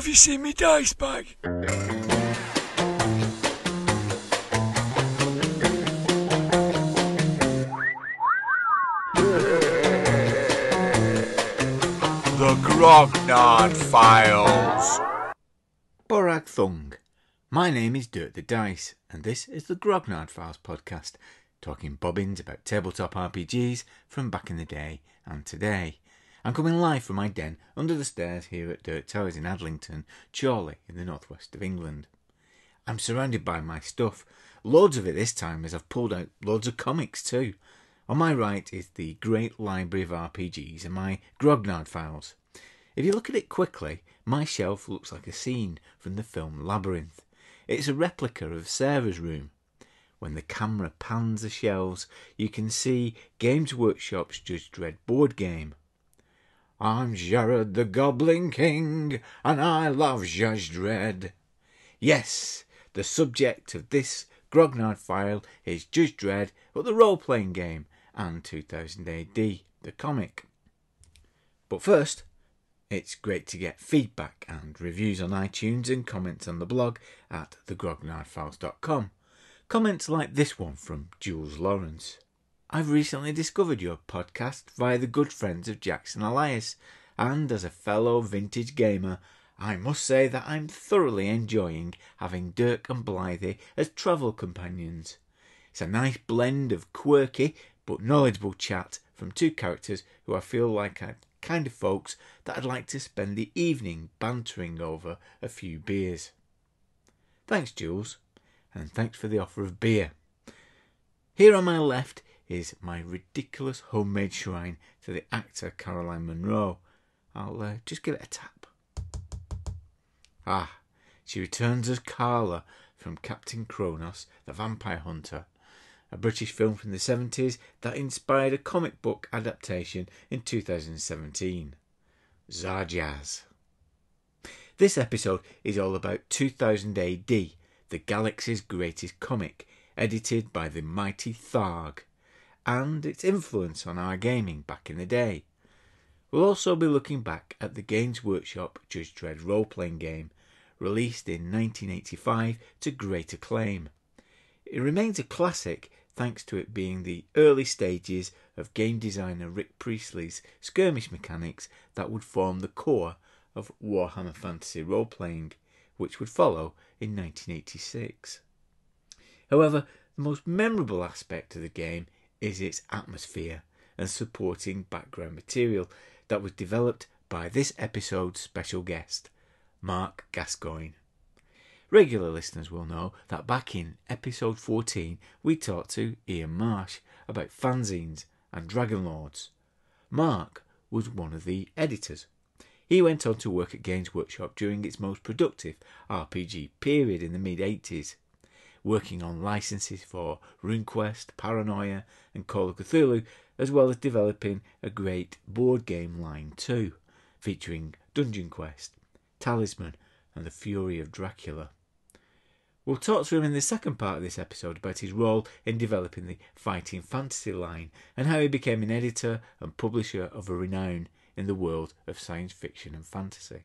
Have you seen me dice bag? The Grognard Files. Borag Thung. My name is Dirk the Dice, and this is the Grognard Files podcast, talking bobbins about tabletop RPGs from back in the day and today. I'm coming live from my den under the stairs here at Dirk Towers in Adlington, Chorley in the northwest of England. I'm surrounded by my stuff, loads of it this time as I've pulled out loads of comics too. On my right is the great library of RPGs and my Grognard Files. If you look at it quickly, my shelf looks like a scene from the film Labyrinth. It's a replica of Sarah's room. When the camera pans the shelves, you can see Games Workshop's Judge Dredd board game. I'm Jared the Goblin King, and I love Judge Dredd. Yes, the subject of this Grognard file is Judge Dredd, but the role-playing game, and 2000 AD, the comic. But first, it's great to get feedback and reviews on iTunes and comments on the blog at thegrognardfiles.com. Comments like this one from Jules Lawrence. I've recently discovered your podcast via the good friends of Jackson Elias, and as a fellow vintage gamer, I must say that I'm thoroughly enjoying having Dirk and Blythy as travel companions. It's a nice blend of quirky but knowledgeable chat from two characters who I feel like are kind of folks that I'd like to spend the evening bantering over a few beers. Thanks, Jules, and thanks for the offer of beer. Here on my left is my ridiculous homemade shrine to the actor Caroline Munro. I'll just give it a tap. Ah, she returns as Carla from Captain Kronos, the Vampire Hunter, a British film from the 70s that inspired a comic book adaptation in 2017. Zarjaz. This episode is all about 2000 AD, the galaxy's greatest comic, edited by the mighty Tharg, and its influence on our gaming back in the day. We'll also be looking back at the Games Workshop Judge Dredd role-playing game, released in 1985 to great acclaim. It remains a classic thanks to it being the early stages of game designer Rick Priestley's skirmish mechanics that would form the core of Warhammer Fantasy role-playing, which would follow in 1986. However, the most memorable aspect of the game is its atmosphere and supporting background material that was developed by this episode's special guest, Marc Gascoigne. Regular listeners will know that back in episode 14 we talked to Ian Marsh about fanzines and DragonLords. Marc was one of the editors. He went on to work at Games Workshop during its most productive RPG period in the mid-80s, working on licenses for RuneQuest, Paranoia and Call of Cthulhu, as well as developing a great board game line too, featuring Dungeon Quest, Talisman and the Fury of Dracula. We'll talk to him in the second part of this episode about his role in developing the Fighting Fantasy line and how he became an editor and publisher of a renown in the world of science fiction and fantasy.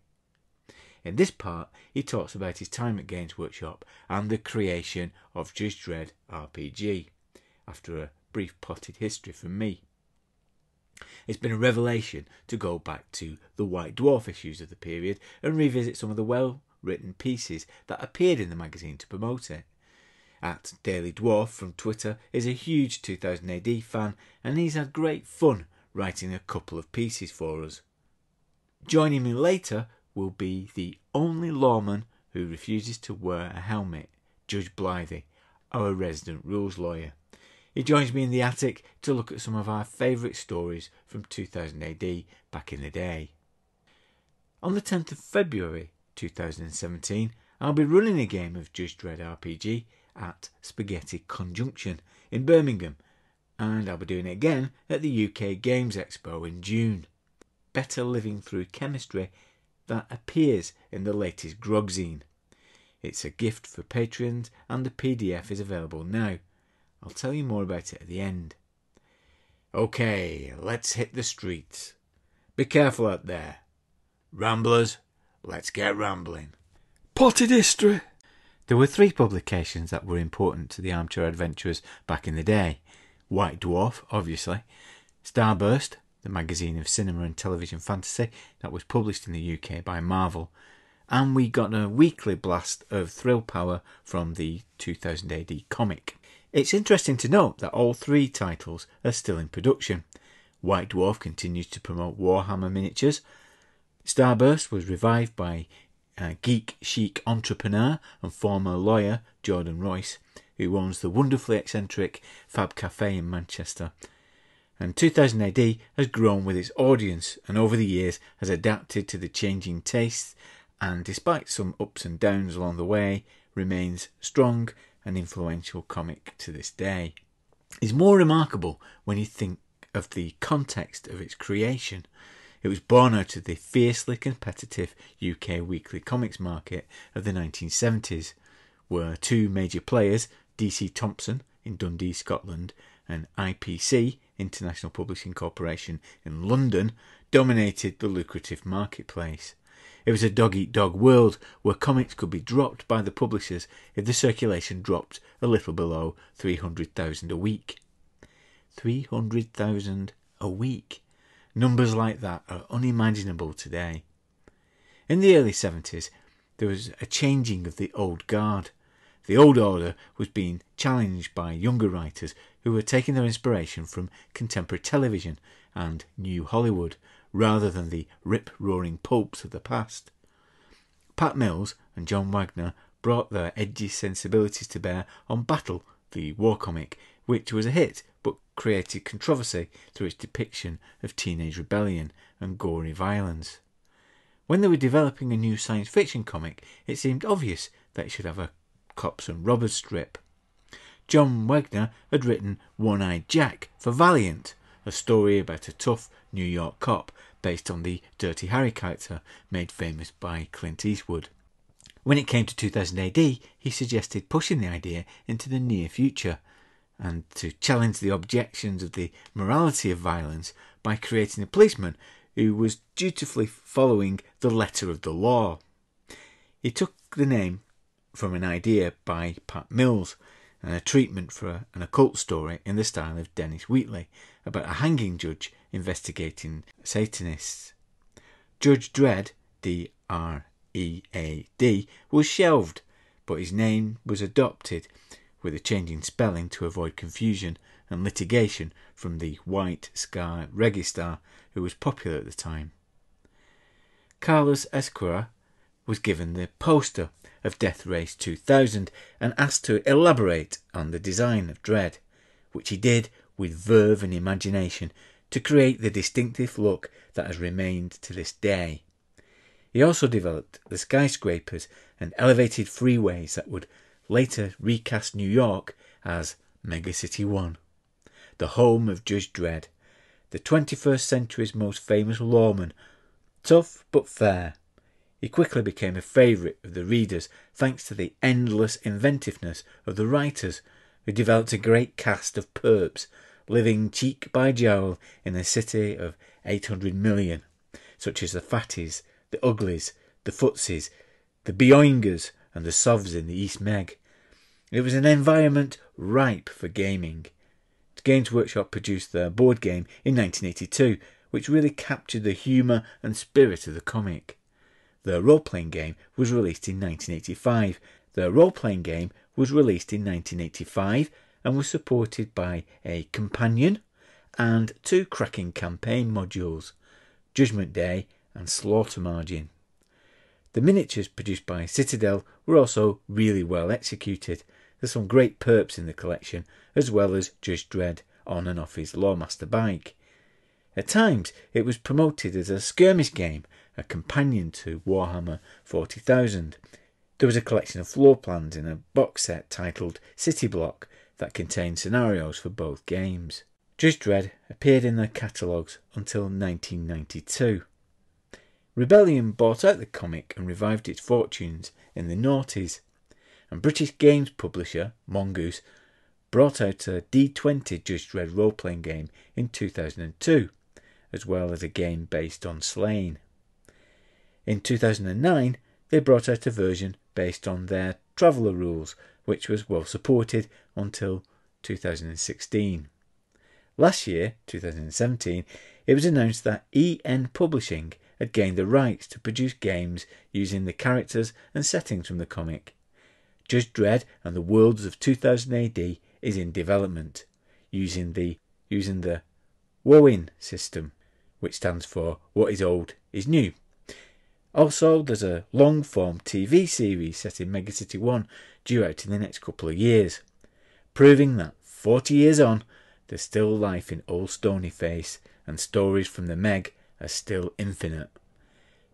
In this part, he talks about his time at Games Workshop and the creation of Judge Dredd RPG, after a brief potted history from me. It's been a revelation to go back to the White Dwarf issues of the period and revisit some of the well-written pieces that appeared in the magazine to promote it. @DailyDwarf from Twitter is a huge 2000 AD fan, and he's had great fun writing a couple of pieces for us. Joining me later will be the only lawman who refuses to wear a helmet, Judge Blythy, our resident rules lawyer. He joins me in the attic to look at some of our favourite stories from 2000 AD back in the day. On the 10th of February 2017, I'll be running a game of Judge Dredd RPG at Spaghetti Conjunction in Birmingham, and I'll be doing it again at the UK Games Expo in June. Better Living Through Chemistry that appears in the latest GROGZINE. It's a gift for patrons and the PDF is available now. I'll tell you more about it at the end. Okay, let's hit the streets. Be careful out there. Ramblers, let's get rambling. Potted history. There were 3 publications that were important to the armchair adventurers back in the day. White Dwarf, obviously. Starburst, the magazine of cinema and television fantasy that was published in the UK by Marvel. And we got a weekly blast of thrill power from the 2000 AD comic. It's interesting to note that all 3 titles are still in production. White Dwarf continues to promote Warhammer miniatures. Starburst was revived by geek chic entrepreneur and former lawyer Jordan Royce, who owns the wonderfully eccentric Fab Cafe in Manchester. And 2000 AD has grown with its audience and over the years has adapted to the changing tastes, and despite some ups and downs along the way, remains strong and influential comic to this day. It's more remarkable when you think of the context of its creation. It was born out of the fiercely competitive UK weekly comics market of the 1970s, where 2 major players, DC Thomson in Dundee, Scotland, and IPC, International Publishing Corporation in London, dominated the lucrative marketplace. It was a dog-eat-dog world where comics could be dropped by the publishers if the circulation dropped a little below 300,000 a week. 300,000 a week. Numbers like that are unimaginable today. In the early 70s, there was a changing of the old guard. The old order was being challenged by younger writers who were taking their inspiration from contemporary television and New Hollywood, rather than the rip-roaring pulps of the past. Pat Mills and John Wagner brought their edgy sensibilities to bear on Battle, the war comic, which was a hit but created controversy through its depiction of teenage rebellion and gory violence. When they were developing a new science fiction comic, it seemed obvious that it should have a cops and robbers strip. John Wagner had written One-Eyed Jack for Valiant, a story about a tough New York cop based on the Dirty Harry character made famous by Clint Eastwood. When it came to 2000 AD, he suggested pushing the idea into the near future and to challenge the objections of the morality of violence by creating a policeman who was dutifully following the letter of the law. He took the name from an idea by Pat Mills and a treatment for an occult story in the style of Dennis Wheatley about a hanging judge investigating Satanists. Judge Dredd, D-R-E-A-D, was shelved, but his name was adopted with a change in spelling to avoid confusion and litigation from the white scar reggae star who was popular at the time. Carlos Esquerra was given the poster of Death Race 2000 and asked to elaborate on the design of Dredd, which he did with verve and imagination to create the distinctive look that has remained to this day. He also developed the skyscrapers and elevated freeways that would later recast New York as Mega City 1, the home of Judge Dredd, the 21st century's most famous lawman. Tough but fair, he quickly became a favourite of the readers thanks to the endless inventiveness of the writers, who developed a great cast of perps living cheek by jowl in a city of 800 million, such as the Fatties, the Uglies, the Footsies, the Bioingers and the Sovs in the East Meg. It was an environment ripe for gaming. Games Workshop produced their board game in 1982, which really captured the humour and spirit of the comic. Their role-playing game was released in 1985. And was supported by a companion and 2 cracking campaign modules, Judgment Day and Slaughter Margin. The miniatures produced by Citadel were also really well executed. There's some great perps in the collection, as well as Judge Dredd on and off his Lawmaster bike. At times it was promoted as a skirmish game, a companion to Warhammer 40,000. There was a collection of floor plans in a box set titled City Block that contained scenarios for both games. Judge Dredd appeared in their catalogues until 1992. Rebellion bought out the comic and revived its fortunes in the noughties, and British games publisher Mongoose brought out a D20 Judge Dredd role-playing game in 2002, as well as a game based on Slain. In 2009, they brought out a version based on their Traveller rules, which was well supported until 2016. Last year, 2017, it was announced that EN Publishing had gained the rights to produce games using the characters and settings from the comic. Judge Dredd and the Worlds of 2000 AD is in development, using the WOIN system, which stands for What is Old is New. Also, there's a long-form TV series set in Megacity 1 due out in the next couple of years, proving that 40 years on, there's still life in Old Stonyface and stories from the Meg are still infinite.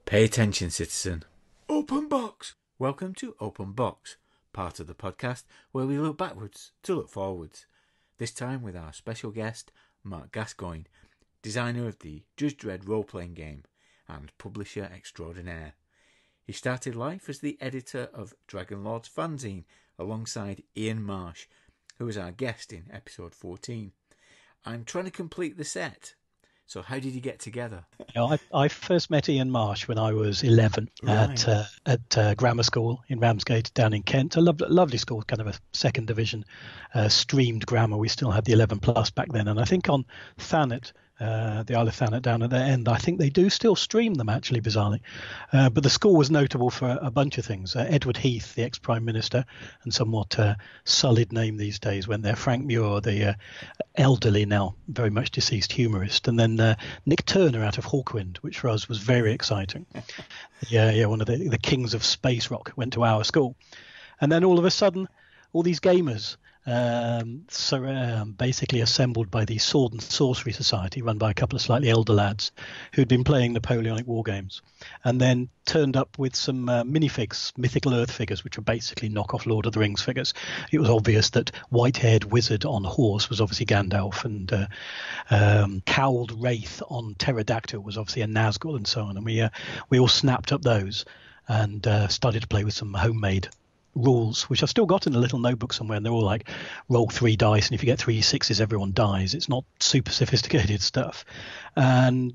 Pay attention, citizen. Open box. Welcome to Open Box, part of the podcast where we look backwards to look forwards. This time with our special guest, Marc Gascoigne, designer of the Judge Dredd role-playing game and publisher extraordinaire. He started life as the editor of DragonLords fanzine alongside Ian Marsh, who was our guest in episode 14. I'm trying to complete the set. So how did you get together? I first met Ian Marsh when I was 11 Right. at grammar school in Ramsgate down in Kent. A lovely school, kind of a second division streamed grammar. We still had the 11 plus back then. And I think on Thanet, the Isle of Thanet down at their end, I think they do still stream them actually, bizarrely. But the school was notable for a bunch of things. Edward Heath, the ex-Prime Minister, and somewhat sullied name these days, went there. Frank Muir, the elderly now, very much deceased humorist. And then Nick Turner out of Hawkwind, which for us was very exciting. Yeah, one of the kings of space rock went to our school. And then all of a sudden, all these gamers, basically assembled by the Sword and Sorcery Society, run by a couple of slightly elder lads who'd been playing Napoleonic war games, and then turned up with some minifigs, mythical Earth figures, which are basically knockoff Lord of the Rings figures. It was obvious that white-haired wizard on horse was obviously Gandalf, and cowled wraith on pterodactyl was obviously a Nazgul, and so on. And we all snapped up those and started to play with some homemade rules, which I've still got in a little notebook somewhere, and they're all like roll 3 dice, and if you get 3 6s everyone dies. It's not super sophisticated stuff, and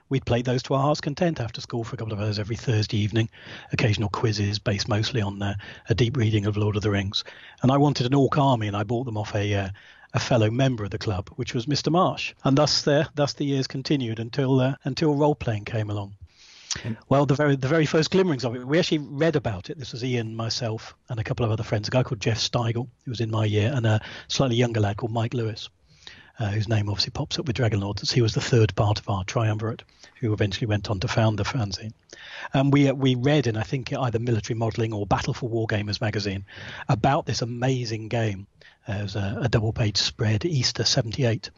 we'd played those to our heart's content after school for a couple of hours every Thursday evening, occasional quizzes based mostly on a deep reading of Lord of the Rings. And I wanted an orc army, and I bought them off a fellow member of the club, which was Mr. Marsh, and thus the years continued until role playing came along. Well, the very first glimmerings of it, we actually read about it. This was Ian, myself, and a couple of other friends. A guy called Jeff Steigel, who was in my year, and a slightly younger lad called Mike Lewis, whose name obviously pops up with DragonLords. He was the third part of our triumvirate, who eventually went on to found the fanzine. And we read in, I think, either Military Modelling or Battle for Wargamers magazine about this amazing game. It was a double-page spread, Easter 78,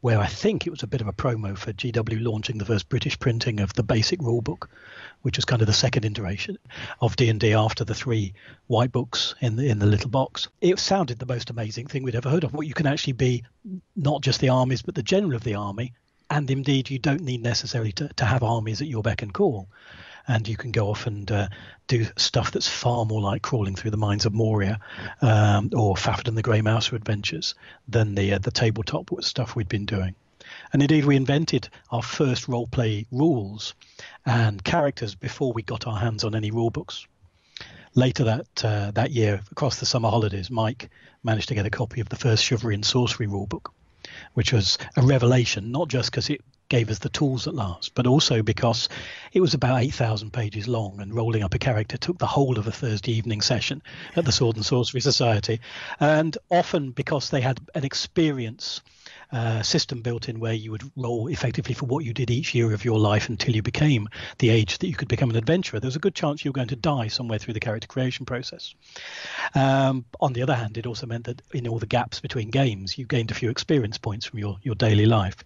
where I think it was a bit of a promo for GW launching the first British printing of the basic rulebook, which was kind of the second iteration of D&D after the 3 white books in the little box. It sounded the most amazing thing we'd ever heard of. What you can actually be, not just the armies, but the general of the army, and indeed you don't need necessarily to have armies at your beck and call. And you can go off and do stuff that's far more like crawling through the mines of Moria or Fafhrd and the Grey Mouser adventures than the tabletop stuff we'd been doing. And indeed, we invented our first role-play rules and characters before we got our hands on any rule books. Later that year, across the summer holidays, Mike managed to get a copy of the first Chivalry and Sorcery rulebook, which was a revelation, not just because it gave us the tools at last, but also because it was about 8,000 pages long, and rolling up a character took the whole of a Thursday evening session at the Sword and Sorcery Society. And often because they had an experience system built in where you would roll effectively for what you did each year of your life until you became the age that you could become an adventurer, there was a good chance you were going to die somewhere through the character creation process. On the other hand, it also meant that in all the gaps between games, you gained a few experience points from your daily life.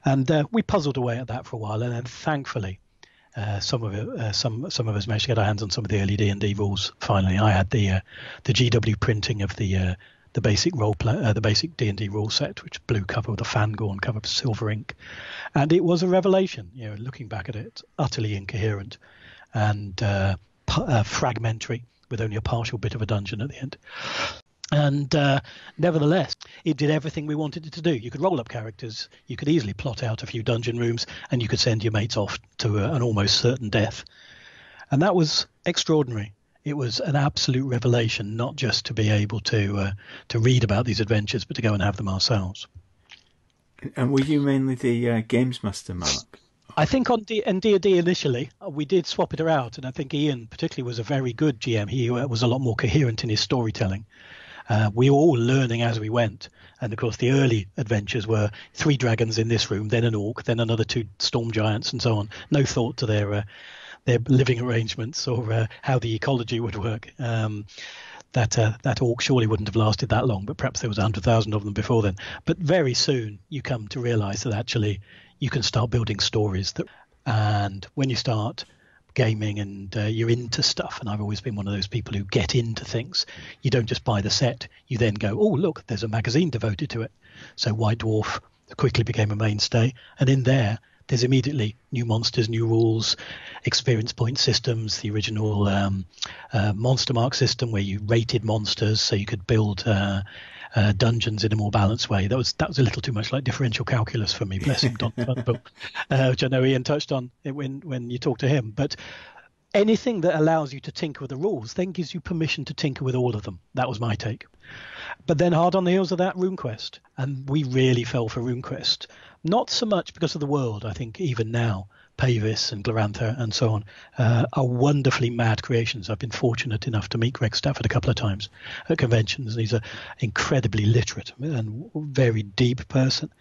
And we puzzled away at that for a while, and then thankfully, some of us managed to get our hands on some of the early D&D rules. Finally, I had the GW printing of the basic the basic D&D rule set, which blue cover with a Fangorn cover of silver ink, and it was a revelation. Looking back at it, utterly incoherent and fragmentary, with only a partial bit of a dungeon at the end. And nevertheless, it did everything we wanted it to do. You could roll up characters, you could easily plot out a few dungeon rooms, and you could send your mates off to an almost certain death. And that was extraordinary. It was an absolute revelation, not just to be able to read about these adventures, but to go and have them ourselves. And were you mainly the games master, Mark? I think on D&D initially, we did swap it out, and I think Ian particularly was a very good GM. He was a lot more coherent in his storytelling. We were all learning as we went. And, of course, the early adventures were 3 dragons in this room, then an orc, then another 2 storm giants, and so on. No thought to their living arrangements or how the ecology would work. That orc surely wouldn't have lasted that long, but perhaps there was 100,000 of them before then. But very soon you come to realise that actually you can start building stories. And when you start gaming and you're into stuff, and I've always been one of those people who get into things, you don't just buy the set, you then go, oh look, there's a magazine devoted to it. So White Dwarf quickly became a mainstay, and in there's immediately new monsters, new rules, experience point systems, the original monster mark system where you rated monsters so you could build dungeons in a more balanced way. That was a little too much like differential calculus for me, bless him, Don Turnbull, which I know Ian touched on when you talked to him. But anything that allows you to tinker with the rules then gives you permission to tinker with all of them. That was my take. But then hard on the heels of that, RuneQuest. And we really fell for RuneQuest. Not so much because of the world. I think even now, Pavis and Glorantha and so on are wonderfully mad creations. I've been fortunate enough to meet Greg Stafford a couple of times at conventions. And he's an incredibly literate and very deep person.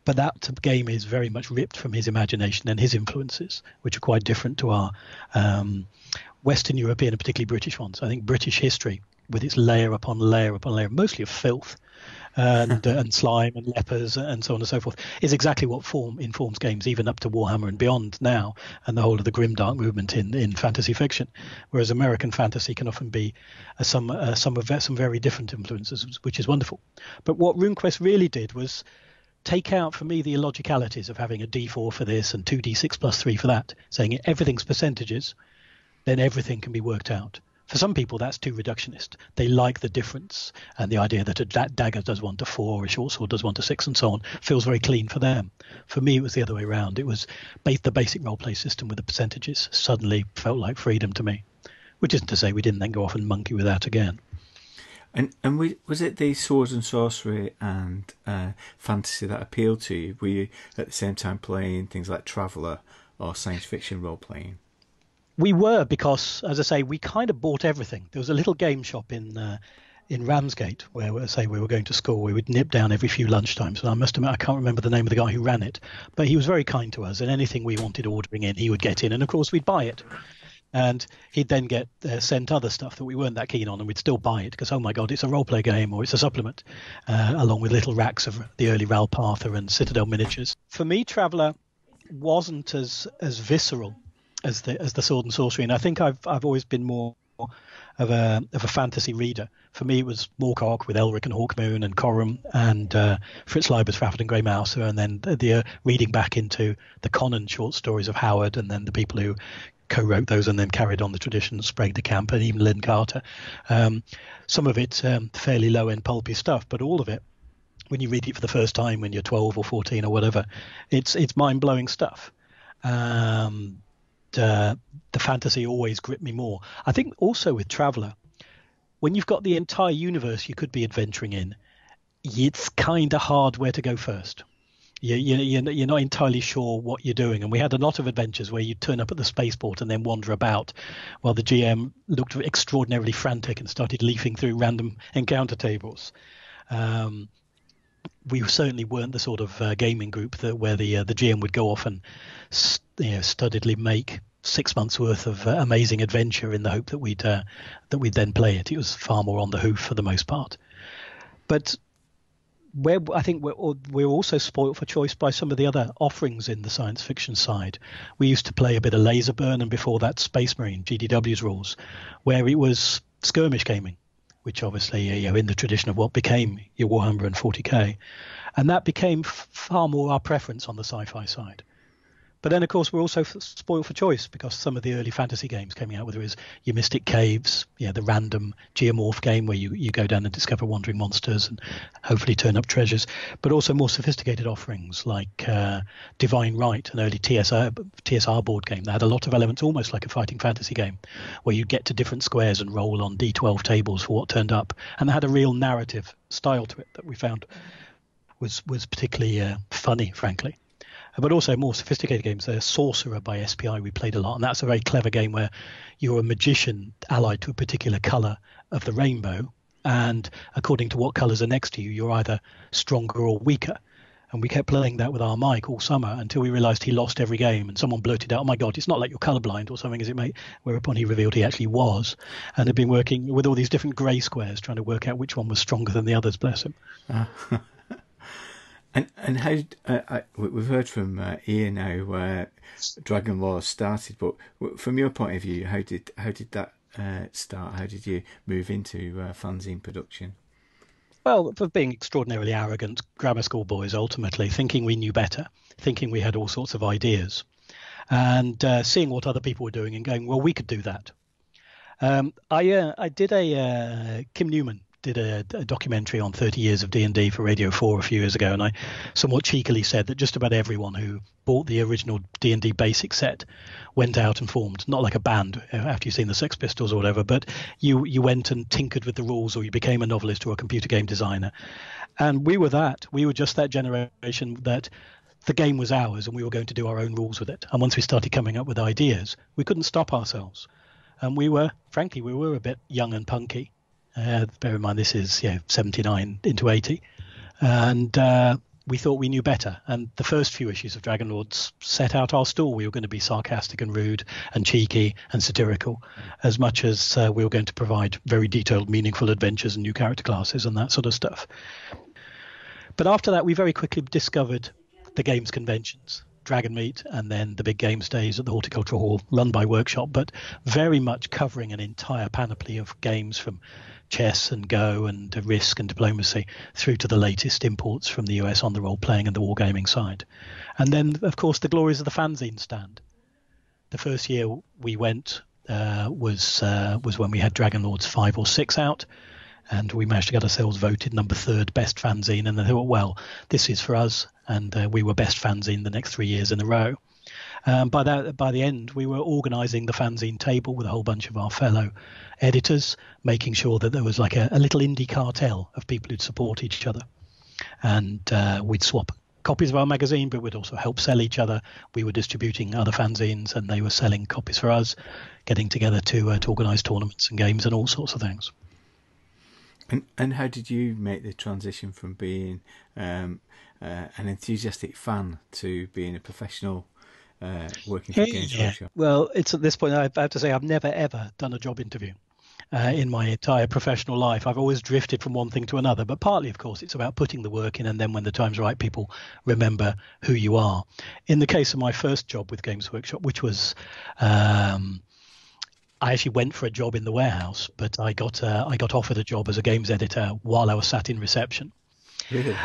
But that game is very much ripped from his imagination and his influences, which are quite different to our Western European and particularly British ones. I think British history, with its layer upon layer upon layer, mostly of filth and slime and lepers and so on and so forth, is exactly what informs games, even up to Warhammer and beyond now, and the whole of the grimdark movement in fantasy fiction. Whereas American fantasy can often be some very different influences, which is wonderful. But what RuneQuest really did was take out for me the illogicalities of having a D4 for this and 2D6 plus 3 for that, saying everything's percentages, then everything can be worked out. For some people, that's too reductionist. They like the difference and the idea that a dagger does 1 to 4, a short sword does 1 to 6, and so on. Feels very clean for them. For me, it was the other way around. It was the basic role-play system with the percentages suddenly felt like freedom to me, which isn't to say we didn't then go off and monkey with that again. And was it the swords and sorcery and fantasy that appealed to you? Were you at the same time playing things like Traveller or science fiction role-playing? We were, because, as I say, we kind of bought everything. There was a little game shop in Ramsgate where, we were going to school. We would nip down every few lunchtimes. And I must admit, I can't remember the name of the guy who ran it. But he was very kind to us. And anything we wanted ordering in, he would get in. And, of course, we'd buy it. And he'd then get sent other stuff that we weren't that keen on, and we'd still buy it because, oh my God, it's a role-play game or it's a supplement, along with little racks of the early Ralpatha and Citadel miniatures. For me, Traveller wasn't as visceral as the sword and sorcery, and I think I've always been more of a fantasy reader. For me, it was Morkok with Elric and Hawkmoon and Corum and Fritz Leiber's Fafford and Grey Mouser, and then the reading back into the Conan short stories of Howard, and then the people who co-wrote those and then carried on the tradition, Sprague de Camp and even Lynn Carter. Some of it fairly low-end pulpy stuff, but all of it, when you read it for the first time when you're 12 or 14 or whatever, it's mind-blowing stuff. The fantasy always gripped me more. I think also with Traveller, when you've got the entire universe you could be adventuring in, it's kind of hard where to go first. You're not entirely sure what you're doing. And we had a lot of adventures where you turn up at the spaceport and then wander about while the GM looked extraordinarily frantic and started leafing through random encounter tables. We certainly weren't the sort of gaming group where the GM would go off and studiedly make 6 months worth of amazing adventure in the hope that we'd then play it. It was far more on the hoof for the most part. But where I think we're also spoilt for choice by some of the other offerings in the science fiction side. We used to play a bit of Laserburn, and before that Space Marine, GDW's rules, where it was skirmish gaming, which obviously in the tradition of what became your Warhammer and 40k, and that became far more our preference on the sci-fi side. But then, of course, we're also spoiled for choice because some of the early fantasy games coming out, whether it was your Mystic Caves, the random geomorph game where you go down and discover wandering monsters and hopefully turn up treasures, but also more sophisticated offerings like Divine Right, an early TSR board game that had a lot of elements almost like a fighting fantasy game where you get to different squares and roll on D12 tables for what turned up. And it had a real narrative style to it that we found was particularly funny, frankly. But also more sophisticated games. There's Sorcerer by SPI we played a lot, and that's a very clever game where you're a magician allied to a particular colour of the rainbow, and according to what colours are next to you, you're either stronger or weaker. And we kept playing that with our Mike all summer until we realised he lost every game, and someone blurted out, "Oh my God, it's not like you're colourblind or something, is it, mate?" Whereupon he revealed he actually was, and had been working with all these different grey squares trying to work out which one was stronger than the others, bless him. And how we've heard from Ian now where DragonLords started, but from your point of view, how did that start? How did you move into fanzine production? Well, for being extraordinarily arrogant grammar school boys, ultimately thinking we knew better, thinking we had all sorts of ideas, and seeing what other people were doing and going, well, we could do that. I did Kim Newman did a documentary on 30 years of D&D for Radio 4 a few years ago, and I somewhat cheekily said that just about everyone who bought the original D&D basic set went out and formed, not like a band after you've seen the Sex Pistols or whatever, but you went and tinkered with the rules, or you became a novelist or a computer game designer. And we were just that generation that the game was ours and we were going to do our own rules with it. And once we started coming up with ideas, we couldn't stop ourselves. And we were a bit young and punky. Bear in mind, this is 79 into 80. And we thought we knew better. And the first few issues of DragonLords set out our stall. We were going to be sarcastic and rude and cheeky and satirical, as much as we were going to provide very detailed, meaningful adventures and new character classes and that sort of stuff. But after that, we very quickly discovered the games conventions, DragonMeet, and then the big games days at the Horticultural Hall, run by Workshop, but very much covering an entire panoply of games from chess and Go and Risk and Diplomacy through to the latest imports from the US on the role-playing and the wargaming side. And then, of course, the glories of the fanzine stand. The first year we went was when we had DragonLords 5 or 6 out, and we managed to get ourselves voted number 3rd best fanzine. And they thought, well, this is for us, and we were best fanzine the next 3 years in a row. By the end, we were organising the fanzine table with a whole bunch of our fellow editors, making sure that there was like a little indie cartel of people who'd support each other. And we'd swap copies of our magazine, but we'd also help sell each other. We were distributing other fanzines, and they were selling copies for us, getting together to organise tournaments and games and all sorts of things. And how did you make the transition from being an enthusiastic fan to being a professional working for Games Workshop? Well, it's at this point I have to say I've never ever done a job interview in my entire professional life. I've always drifted from one thing to another, but partly, of course, it's about putting the work in, and then when the time's right, people remember who you are. In the case of my first job with Games Workshop, which was I actually went for a job in the warehouse, but I got offered a job as a games editor while I was sat in reception. Really?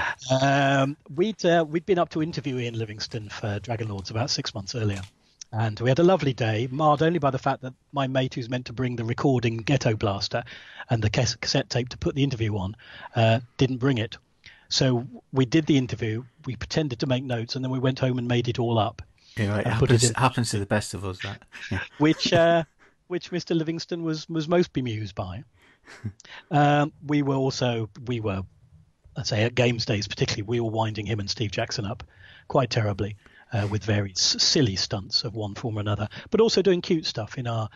We'd been up to interview Ian Livingstone for DragonLords about 6 months earlier, and we had a lovely day, marred only by the fact that my mate, who's meant to bring the recording ghetto blaster and the cassette tape to put the interview on, didn't bring it. So we did the interview, we pretended to make notes, and then we went home and made it all up. Yeah, it happens to the best of us, that. Yeah. Which Mr. Livingstone was most bemused by. We were, let's say, at Games Days particularly, we were winding him and Steve Jackson up quite terribly with various silly stunts of one form or another, but also doing cute stuff in our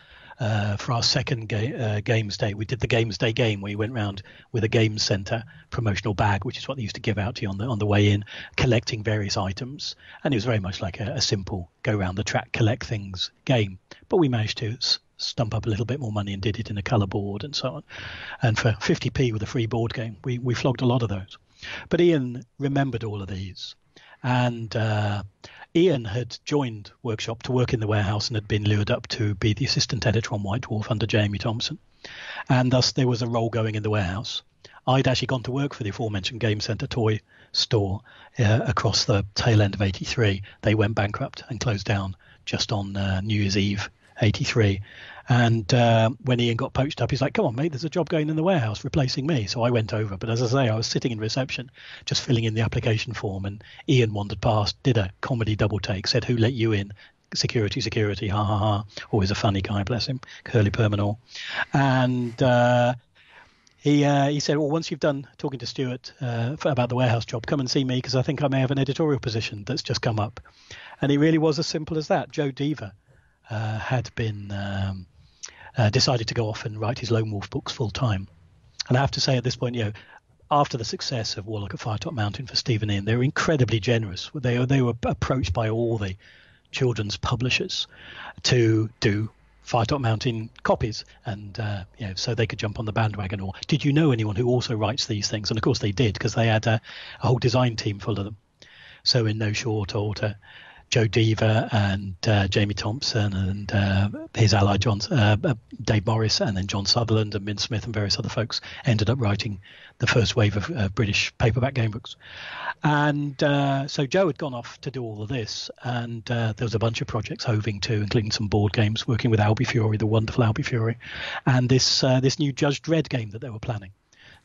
for our second Games Day. We did the Games Day game where you went round with a Games Centre promotional bag, which is what they used to give out to you on the way in, collecting various items. And it was very much like a simple go round the track, collect things game. But we managed to stump up a little bit more money and did it in a colour board and so on. And for 50p with a free board game, we flogged a lot of those. But Ian remembered all of these. And Ian had joined Workshop to work in the warehouse and had been lured up to be the assistant editor on White Dwarf under Jamie Thompson. And thus there was a role going in the warehouse. I'd actually gone to work for the aforementioned Game Centre toy store across the tail end of '83. They went bankrupt and closed down just on New Year's Eve '83. And when Ian got poached up, he's like, come on, mate, there's a job going in the warehouse replacing me. So I went over. But as I say, I was sitting in reception just filling in the application form, and Ian wandered past, did a comedy double take, said, who let you in? Security, security, ha ha ha. Always a funny guy, bless him, curly perm and all. And he said, well, once you've done talking to Stuart about the warehouse job, come and see me, because I think I may have an editorial position that's just come up. And it really was as simple as that. Joe Deaver had been decided to go off and write his Lone Wolf books full time. And I have to say at this point, after the success of Warlock at Firetop Mountain for Stephen Ian, they were incredibly generous. They were approached by all the children's publishers to do Firetop Mountain copies, and so they could jump on the bandwagon. Or did you know anyone who also writes these things? And of course they did, because they had a whole design team full of them. So in no short order, Joe Deaver and Jamie Thompson and his ally Dave Morris, and then John Sutherland and Min Smith and various other folks ended up writing the first wave of British paperback game books. And so Joe had gone off to do all of this, and there was a bunch of projects hoving to, including some board games, working with Albie Fury, the wonderful Albie Fury, and this new Judge Dredd game that they were planning.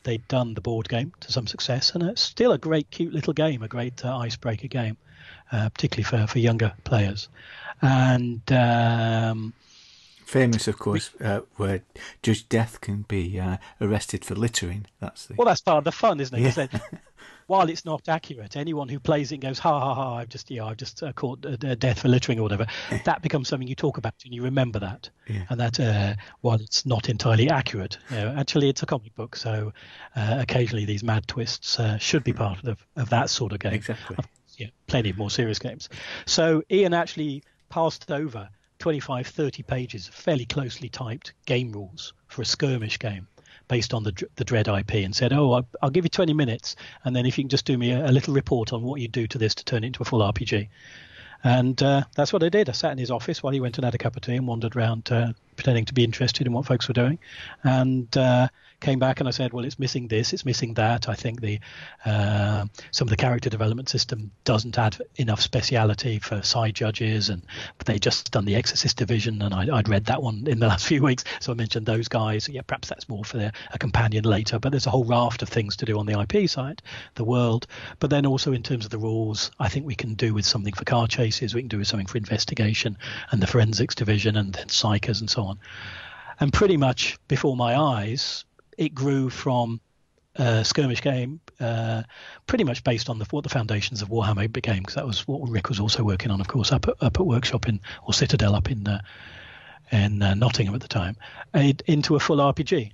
They'd done the board game to some success, and it's still a great, cute little game, a great icebreaker game, particularly for younger players. And famous, of course, where Judge Death can be arrested for littering. That's part of the fun, isn't it? Yeah. While it's not accurate, anyone who plays it and goes, ha ha ha, I've just caught Death for littering or whatever, that becomes something you talk about and you remember that. Yeah. And that while it's not entirely accurate, actually it's a comic book, so occasionally these mad twists should be part of that sort of game. Exactly. Plenty of more serious games. So Ian actually passed over 25, 30 pages of fairly closely typed game rules for a skirmish game based on the Dredd IP, and said, I'll give you 20 minutes, and then if you can just do me a little report on what you do to this to turn it into a full RPG. And that's what I did. I sat in his office while he went and had a cup of tea and wandered around pretending to be interested in what folks were doing, and came back and I said, well, it's missing this, it's missing that. I think some of the character development system doesn't add enough speciality for side judges, and they just done the Exorcist division, and I'd read that one in the last few weeks, so I mentioned those guys. Yeah, perhaps that's more for a companion later, but there's a whole raft of things to do on the IP side, the world. But then also in terms of the rules, I think we can do with something for car chases, we can do with something for investigation and the forensics division, and then psychers and so on. And pretty much before my eyes, it grew from a skirmish game, pretty much based on what the foundations of Warhammer became, because that was what Rick was also working on, of course, up at Workshop or Citadel up in Nottingham at the time, into a full RPG.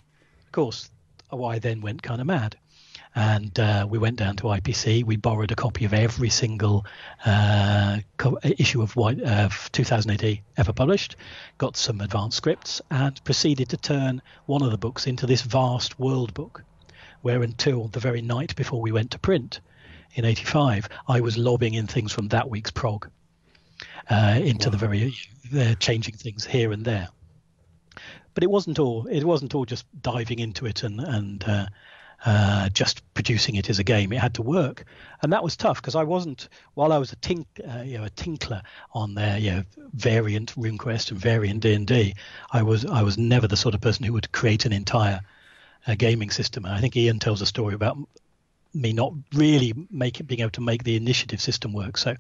Of course, I then went kind of mad. And we went down to IPC. We borrowed a copy of every single issue of 2000 AD ever published, got some advanced scripts, and proceeded to turn one of the books into this vast world book, where until the very night before we went to print in '85, I was lobbing in things from that week's prog into the very changing things here and there. But it wasn't all just diving into it and just producing it as a game. It had to work, and that was tough, because I wasn't, while I was a tinkler on their variant RuneQuest and variant D&D, I was never the sort of person who would create an entire gaming system. And I think Ian tells a story about me not really being able to make the initiative system work. So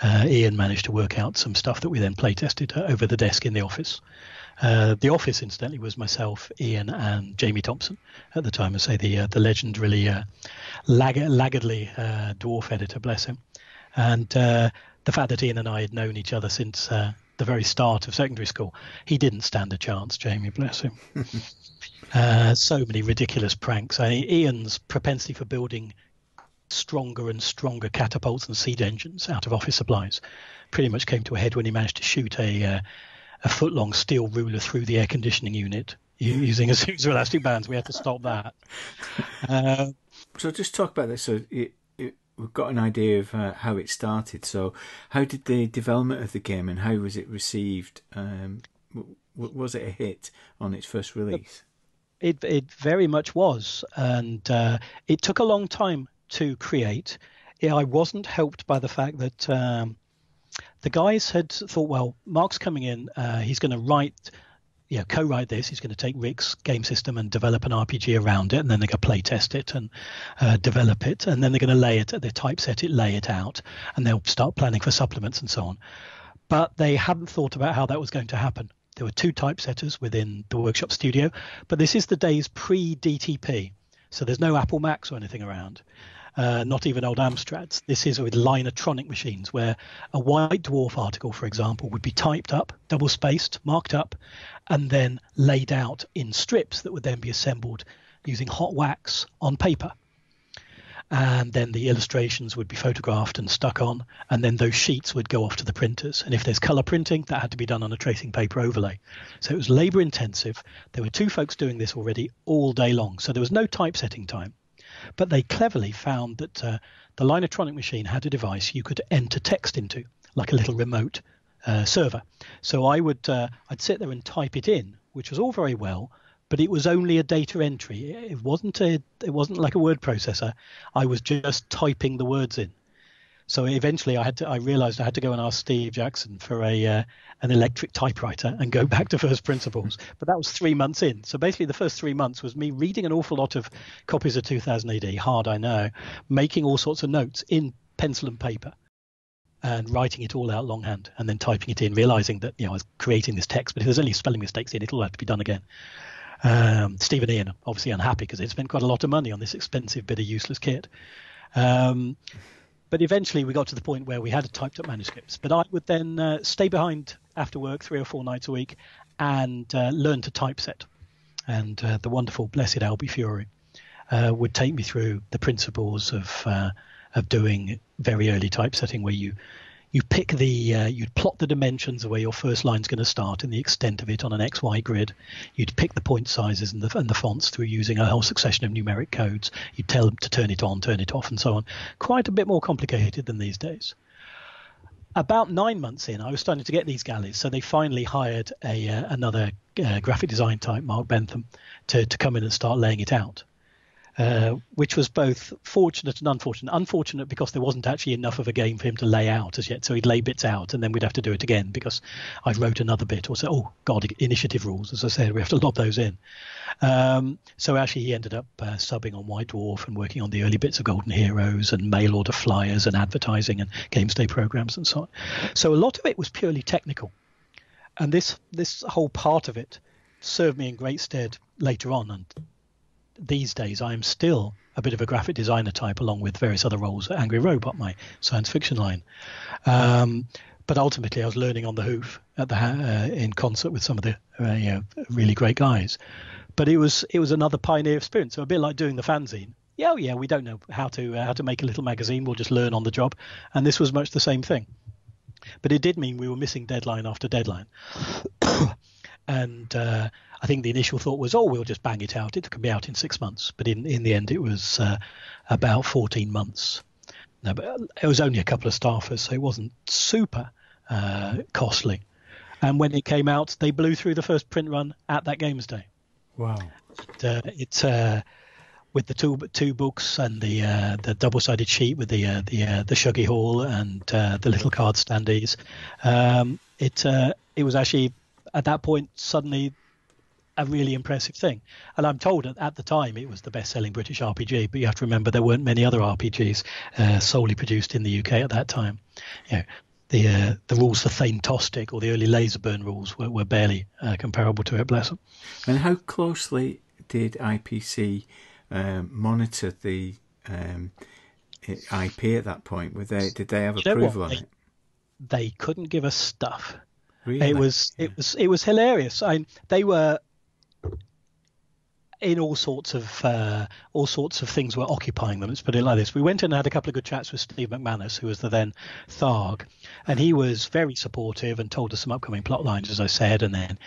Ian managed to work out some stuff that we then play tested over the desk in the office. The office, incidentally, was myself, Ian, and Jamie Thompson at the time. I say the legendary laggardly dwarf editor, bless him. And the fact that Ian and I had known each other since the very start of secondary school, he didn't stand a chance, Jamie, bless him. So many ridiculous pranks. Ian's propensity for building stronger and stronger catapults and siege engines out of office supplies pretty much came to a head when he managed to shoot a foot-long steel ruler through the air conditioning unit using a series of elastic bands. We had to stop that. So just talk about this. So we've got an idea of how it started. So how did the development of the game and how was it received? Was it a hit on its first release? It very much was, and it took a long time to create. I wasn't helped by the fact that the guys had thought, well, Mark's coming in, he's going to co-write this. He's going to take Rick's game system and develop an RPG around it, and then they're going to play test it and develop it, and then they're going to they typeset it, lay it out, and they'll start planning for supplements and so on. But they hadn't thought about how that was going to happen. There were 2 typesetters within the workshop studio, but this is the days pre-DTP, so there's no Apple Macs or anything around. Not even old Amstrads. This is with Linotronic machines, where a White Dwarf article, for example, would be typed up, double-spaced, marked up, and then laid out in strips that would then be assembled using hot wax on paper. And then the illustrations would be photographed and stuck on, and then those sheets would go off to the printers. And if there's colour printing, that had to be done on a tracing paper overlay. So it was labour intensive. There were 2 folks doing this already all day long, so there was no typesetting time. But they cleverly found that the Linotronic machine had a device you could enter text into, like a little remote server. So I'd sit there and type it in, which was all very well, but it was only a data entry. It wasn't like a word processor. I was just typing the words in. So eventually I realized I had to go and ask Steve Jackson for an electric typewriter and go back to first principles. But that was 3 months in. So basically the first 3 months was me reading an awful lot of copies of 2000 AD, hard I know, making all sorts of notes in pencil and paper and writing it all out longhand and then typing it in, realizing that I was creating this text, but if there's any spelling mistakes in it, it'll have to be done again. Steve and Ian are obviously unhappy because they'd spent quite a lot of money on this expensive bit of useless kit. But eventually we got to the point where we had typed up manuscripts. But I would then stay behind after work 3 or 4 nights a week and learn to typeset. And the wonderful, blessed Albie Fury would take me through the principles of doing very early typesetting, where you pick you'd plot the dimensions of where your first line's going to start and the extent of it on an XY grid. You'd pick the point sizes and the fonts through using a whole succession of numeric codes. You'd tell them to turn it on, turn it off, and so on. Quite a bit more complicated than these days. About 9 months in, I was starting to get these galleys, so they finally hired another graphic design type, Mark Bentham, to come in and start laying it out. Which was both fortunate and unfortunate. Unfortunate because there wasn't actually enough of a game for him to lay out as yet, so he'd lay bits out and then we'd have to do it again because I wrote another bit or say, oh God, initiative rules, as I said, we have to lob those in. So actually he ended up subbing on White Dwarf and working on the early bits of Golden Heroes and mail order flyers and advertising and games day programs and so on. So a lot of it was purely technical, and this whole part of it served me in great stead later on. And these days I am still a bit of a graphic designer type, along with various other roles at Angry Robot, my science fiction line. But ultimately I was learning on the hoof at in concert with some of the really great guys. But it was another pioneer experience. So a bit like doing the fanzine. Yeah, we don't know how to make a little magazine. We'll just learn on the job. And this was much the same thing. But it did mean we were missing deadline after deadline. And I think the initial thought was, we'll just bang it out. It could be out in 6 months. But in the end, it was about 14 months. No, but it was only a couple of staffers, so it wasn't super costly. And when it came out, they blew through the first print run at that Games Day. Wow! It's with the two books and the double-sided sheet with the Shuggy Hall and the little card standees. It was actually at that point suddenly a really impressive thing. And I'm told at the time it was the best-selling British RPG, but you have to remember there weren't many other RPGs solely produced in the UK at that time. The rules for Thane Tostig or the early Laserburn rules were barely comparable to it, bless them. And how closely did IPC monitor the IP at that point? Did they have approval on it? They couldn't give us stuff. Really? It was hilarious. They were in all sorts of things were occupying them. Let's put it like this. We went and had a couple of good chats with Steve McManus, who was the then Tharg, and he was very supportive and told us some upcoming plot lines, as I said. And then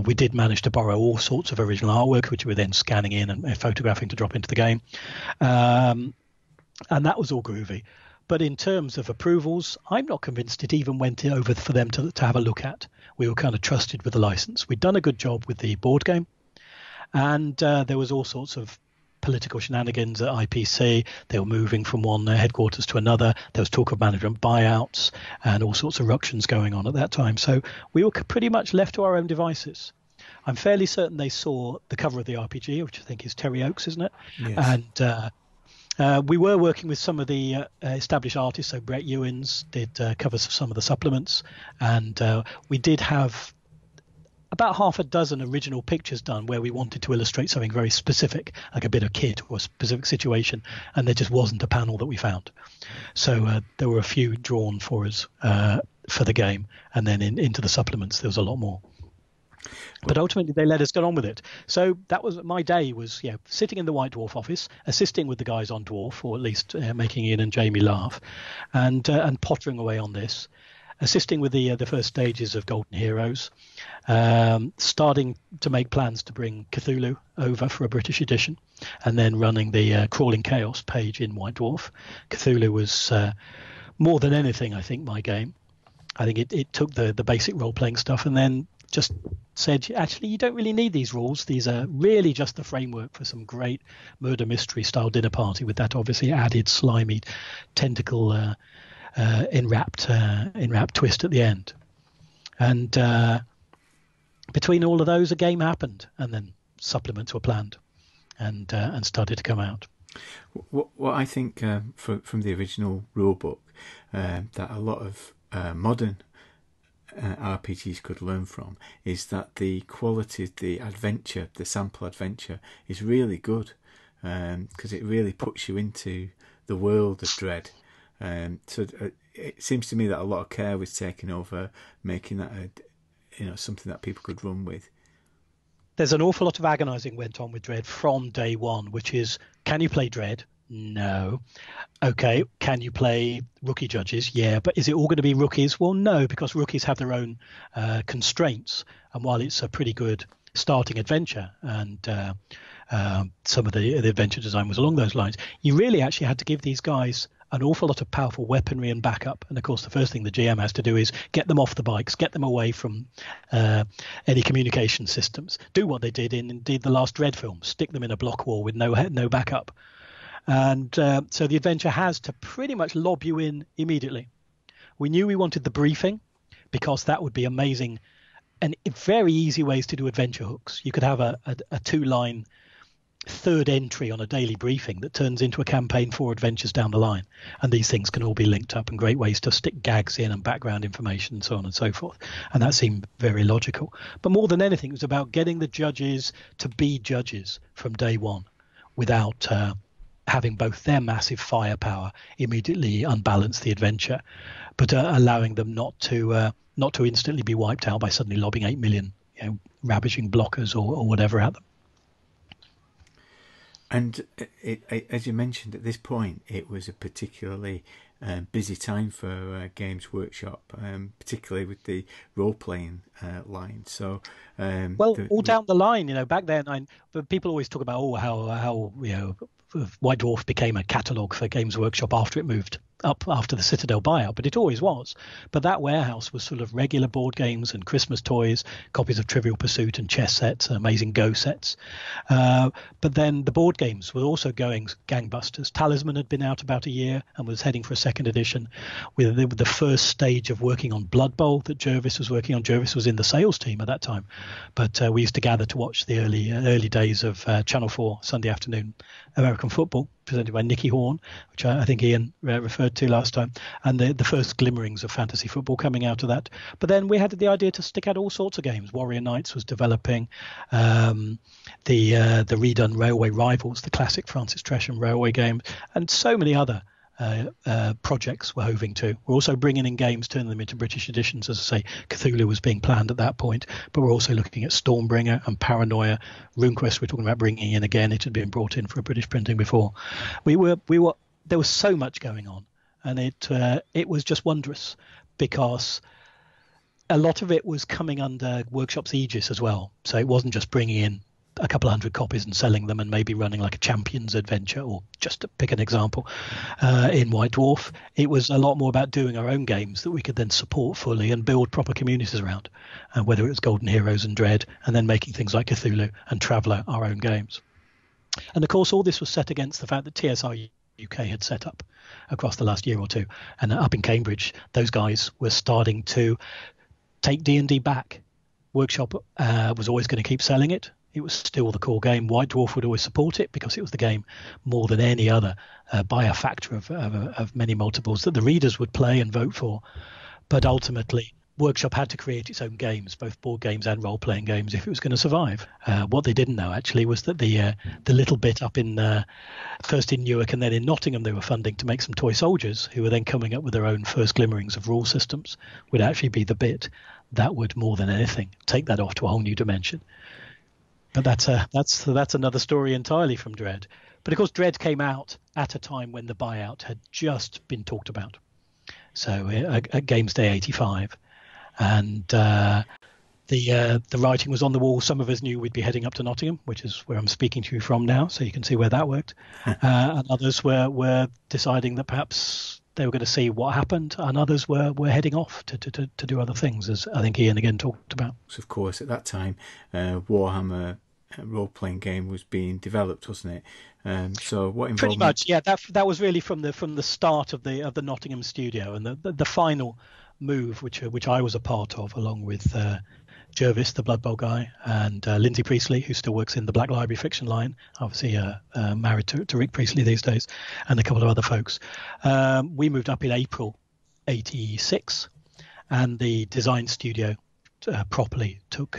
we did manage to borrow all sorts of original artwork, which we were then scanning in and photographing to drop into the game. And that was all groovy. But in terms of approvals, I'm not convinced it even went over for them to have a look at. We were kind of trusted with the license. We'd done a good job with the board game. And there was all sorts of political shenanigans at IPC. They were moving from one headquarters to another. There was talk of management buyouts and all sorts of ructions going on at that time. So we were pretty much left to our own devices. I'm fairly certain they saw the cover of the RPG, which I think is Terry Oakes, isn't it? Yes. And we were working with some of the established artists. So Brett Ewins did covers of some of the supplements. And we did have about half a dozen original pictures done where we wanted to illustrate something very specific, like a bit of kit or a specific situation, and there just wasn't a panel that we found. So there were a few drawn for us for the game, and then into the supplements there was a lot more. But ultimately they let us get on with it. So that was my day, was sitting in the White Dwarf office, assisting with the guys on Dwarf, or at least making Ian and Jamie laugh, and pottering away on this. Assisting with the first stages of Golden Heroes, starting to make plans to bring Cthulhu over for a British edition, and then running the Crawling Chaos page in White Dwarf. Cthulhu was more than anything, I think, my game. I think it took the basic role-playing stuff and then just said, actually, you don't really need these rules. These are really just the framework for some great murder mystery style dinner party, with that obviously added slimy tentacle enwrapped twist at the end. And between all of those, a game happened, and then supplements were planned and started to come out. What I think from the original rulebook that a lot of modern RPGs could learn from is that the quality of the adventure, the sample adventure, is really good, because it really puts you into the world of Dredd. So it seems to me that a lot of care was taken over making that something that people could run with. There's an awful lot of agonising went on with Dredd from day one, which is, can you play Dredd? No. Okay, can you play rookie judges? Yeah, but is it all going to be rookies? Well, no, because rookies have their own constraints. And while it's a pretty good starting adventure, and some of the adventure design was along those lines, you really actually had to give these guys an awful lot of powerful weaponry and backup. And of course, the first thing the GM has to do is get them off the bikes, get them away from any communication systems. Do what they did in indeed the last Dredd film, stick them in a block wall with no backup. And so the adventure has to pretty much lob you in immediately. We knew we wanted the briefing, because that would be amazing and very easy ways to do adventure hooks. You could have a 2-line third entry on a daily briefing that turns into a campaign for adventures down the line, and these things can all be linked up, and great ways to stick gags in and background information and so on and so forth, and that seemed very logical. But more than anything, it was about getting the judges to be judges from day one without having both their massive firepower immediately unbalance the adventure, but allowing them not to instantly be wiped out by suddenly lobbing 8 million ravaging blockers or whatever at them. And as you mentioned, at this point, it was a particularly busy time for Games Workshop, particularly with the role-playing line. So, all down the line, back then, but people always talk about how White Dwarf became a catalogue for Games Workshop after it moved up after the Citadel buyout, but it always was. But that warehouse was full of regular board games and Christmas toys, copies of Trivial Pursuit and chess sets, amazing Go sets. But then the board games were also going gangbusters. Talisman had been out about a year and was heading for a second edition, with the first stage of working on Blood Bowl that Jervis was working on. Jervis was in the sales team at that time, but we used to gather to watch the early days of Channel 4 Sunday afternoon American football, presented by Nicky Horn, which I think Ian referred to last time, and the first glimmerings of fantasy football coming out of that. But then we had the idea to stick out all sorts of games. Warrior Knights was developing, the redone Railway Rivals, the classic Francis Tresham railway game, and so many other projects were hoving to. We're also bringing in games, turning them into British editions. As I say, Cthulhu was being planned at that point, but we're also looking at Stormbringer and Paranoia. RuneQuest we're talking about bringing in again. It had been brought in for a British printing before. We were there was so much going on, and it was just wondrous, because a lot of it was coming under Workshop's aegis as well. So it wasn't just bringing in a couple of hundred copies and selling them and maybe running like a Champions adventure, or just to pick an example, in White Dwarf. It was a lot more about doing our own games that we could then support fully and build proper communities around, whether it was Golden Heroes and Dredd, and then making things like Cthulhu and Traveller our own games. And of course, all this was set against the fact that TSR UK had set up across the last year or two. And up in Cambridge, those guys were starting to take D&D back. Workshop was always going to keep selling it. It was still the core game. White Dwarf would always support it because it was the game more than any other, by a factor of many multiples, that the readers would play and vote for. But ultimately, Workshop had to create its own games, both board games and role-playing games, if it was going to survive. What they didn't know, actually, was that the little bit up in first in Newark and then in Nottingham they were funding to make some toy soldiers, who were then coming up with their own first glimmerings of rule systems, would actually be the bit that would, more than anything, take that off to a whole new dimension. But that's another story entirely from Dredd. But of course, Dredd came out at a time when the buyout had just been talked about. So at Games Day 85, and the writing was on the wall. Some of us knew we'd be heading up to Nottingham, which is where I'm speaking to you from now, so you can see where that worked. And others were deciding that perhaps they were going to see what happened, and others were heading off to do other things, as I think Ian again talked about. Of course, at that time, Warhammer role-playing game was being developed, wasn't it? So what involvement? Pretty much, yeah. That was really from the start of the Nottingham studio, and the final move, which I was a part of, along with Jervis, the Blood Bowl guy, and Lindsay Priestley, who still works in the Black Library fiction line, obviously married to Rick Priestley these days, and a couple of other folks. We moved up in April 86, and the design studio properly took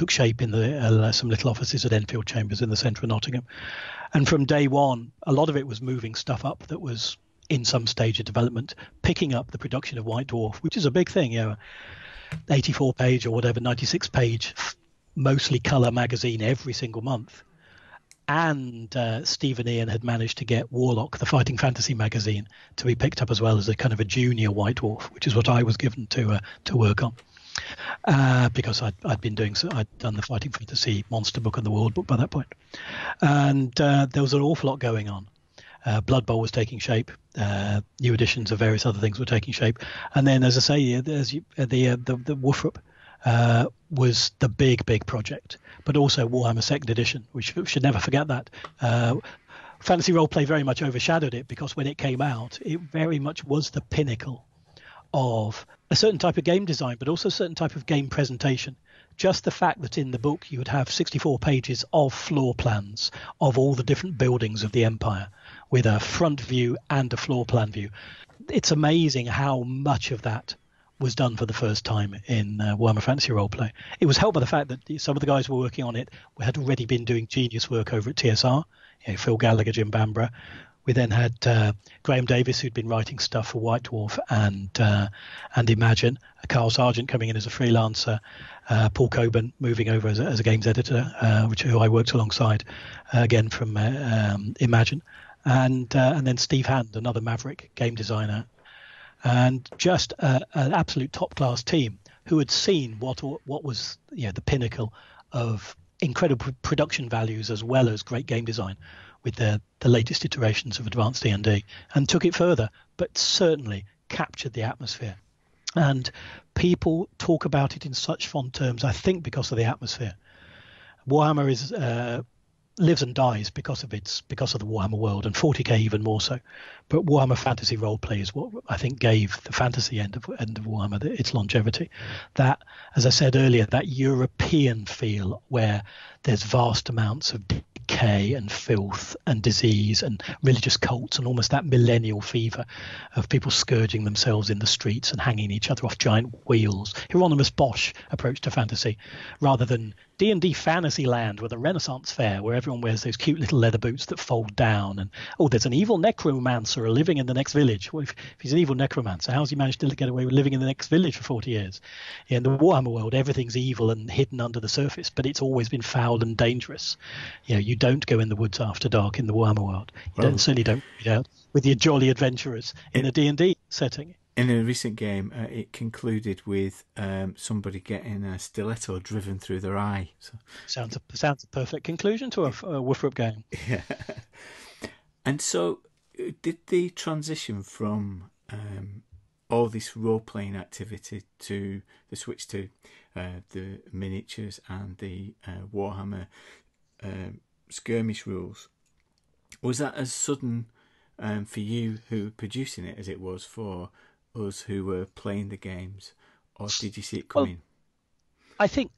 shape in the some little offices at Enfield Chambers in the centre of Nottingham. And from day one, a lot of it was moving stuff up that was in some stage of development, picking up the production of White Dwarf, which is a big thing, 84 page or whatever, 96 page, mostly colour magazine every single month. And Steve and Ian had managed to get Warlock, the fighting fantasy magazine, to be picked up as well as a kind of a junior White Dwarf, which is what I was given to work on. Because I'd been doing so, I'd done the fighting fantasy monster book and the world book by that point. And there was an awful lot going on. Blood Bowl was taking shape. New editions of various other things were taking shape. And then, as I say, the Woofrup was the big project, but also Warhammer 2nd Edition. We should never forget that. Fantasy Roleplay very much overshadowed it, because when it came out, it very much was the pinnacle of a certain type of game design, but also a certain type of game presentation. Just the fact that in the book you would have 64 pages of floor plans of all the different buildings of the Empire, with a front view and a floor plan view. It's amazing how much of that was done for the first time in Warhammer Fantasy Roleplay. It was helped by the fact that some of the guys who were working on it had already been doing genius work over at TSR, Phil Gallagher, Jim Bambra. We then had Graham Davis, who'd been writing stuff for White Dwarf and Imagine, Carl Sargent coming in as a freelancer, Paul Coburn moving over as a games editor, who I worked alongside, again from Imagine, and then Steve Hand, another maverick game designer, and just an absolute top-class team who had seen what was the pinnacle of incredible production values as well as great game design with the latest iterations of Advanced D&D, and took it further, but certainly captured the atmosphere. And people talk about it in such fond terms, I think, because of the atmosphere. Warhammer is lives and dies because of the Warhammer world, and 40k even more so. But Warhammer Fantasy Roleplay is what I think gave the fantasy end of Warhammer its longevity. That, as I said earlier, that European feel where there's vast amounts of decay and filth and disease and religious cults, and almost that millennial fever of people scourging themselves in the streets and hanging each other off giant wheels. Hieronymus Bosch approach to fantasy, rather than D&D Fantasyland with a Renaissance fair where everyone wears those cute little leather boots that fold down, and there's an evil necromancer living in the next village. Well, if he's an evil necromancer, how's he managed to get away with living in the next village for 40 years? In the Warhammer world, everything's evil and hidden under the surface, but it's always been foul and dangerous. You don't go in the woods after dark in the Warhammer world. You certainly don't read out with your jolly adventurers in a D&D setting. In a recent game, it concluded with somebody getting a stiletto driven through their eye. So, sounds a perfect conclusion to a Woofrup game. Yeah. And so, did the transition from all this role-playing activity to the switch to the miniatures and the Warhammer skirmish rules, Was that as sudden for you who were producing it as it was for us who were playing the games, or did you see it coming? I think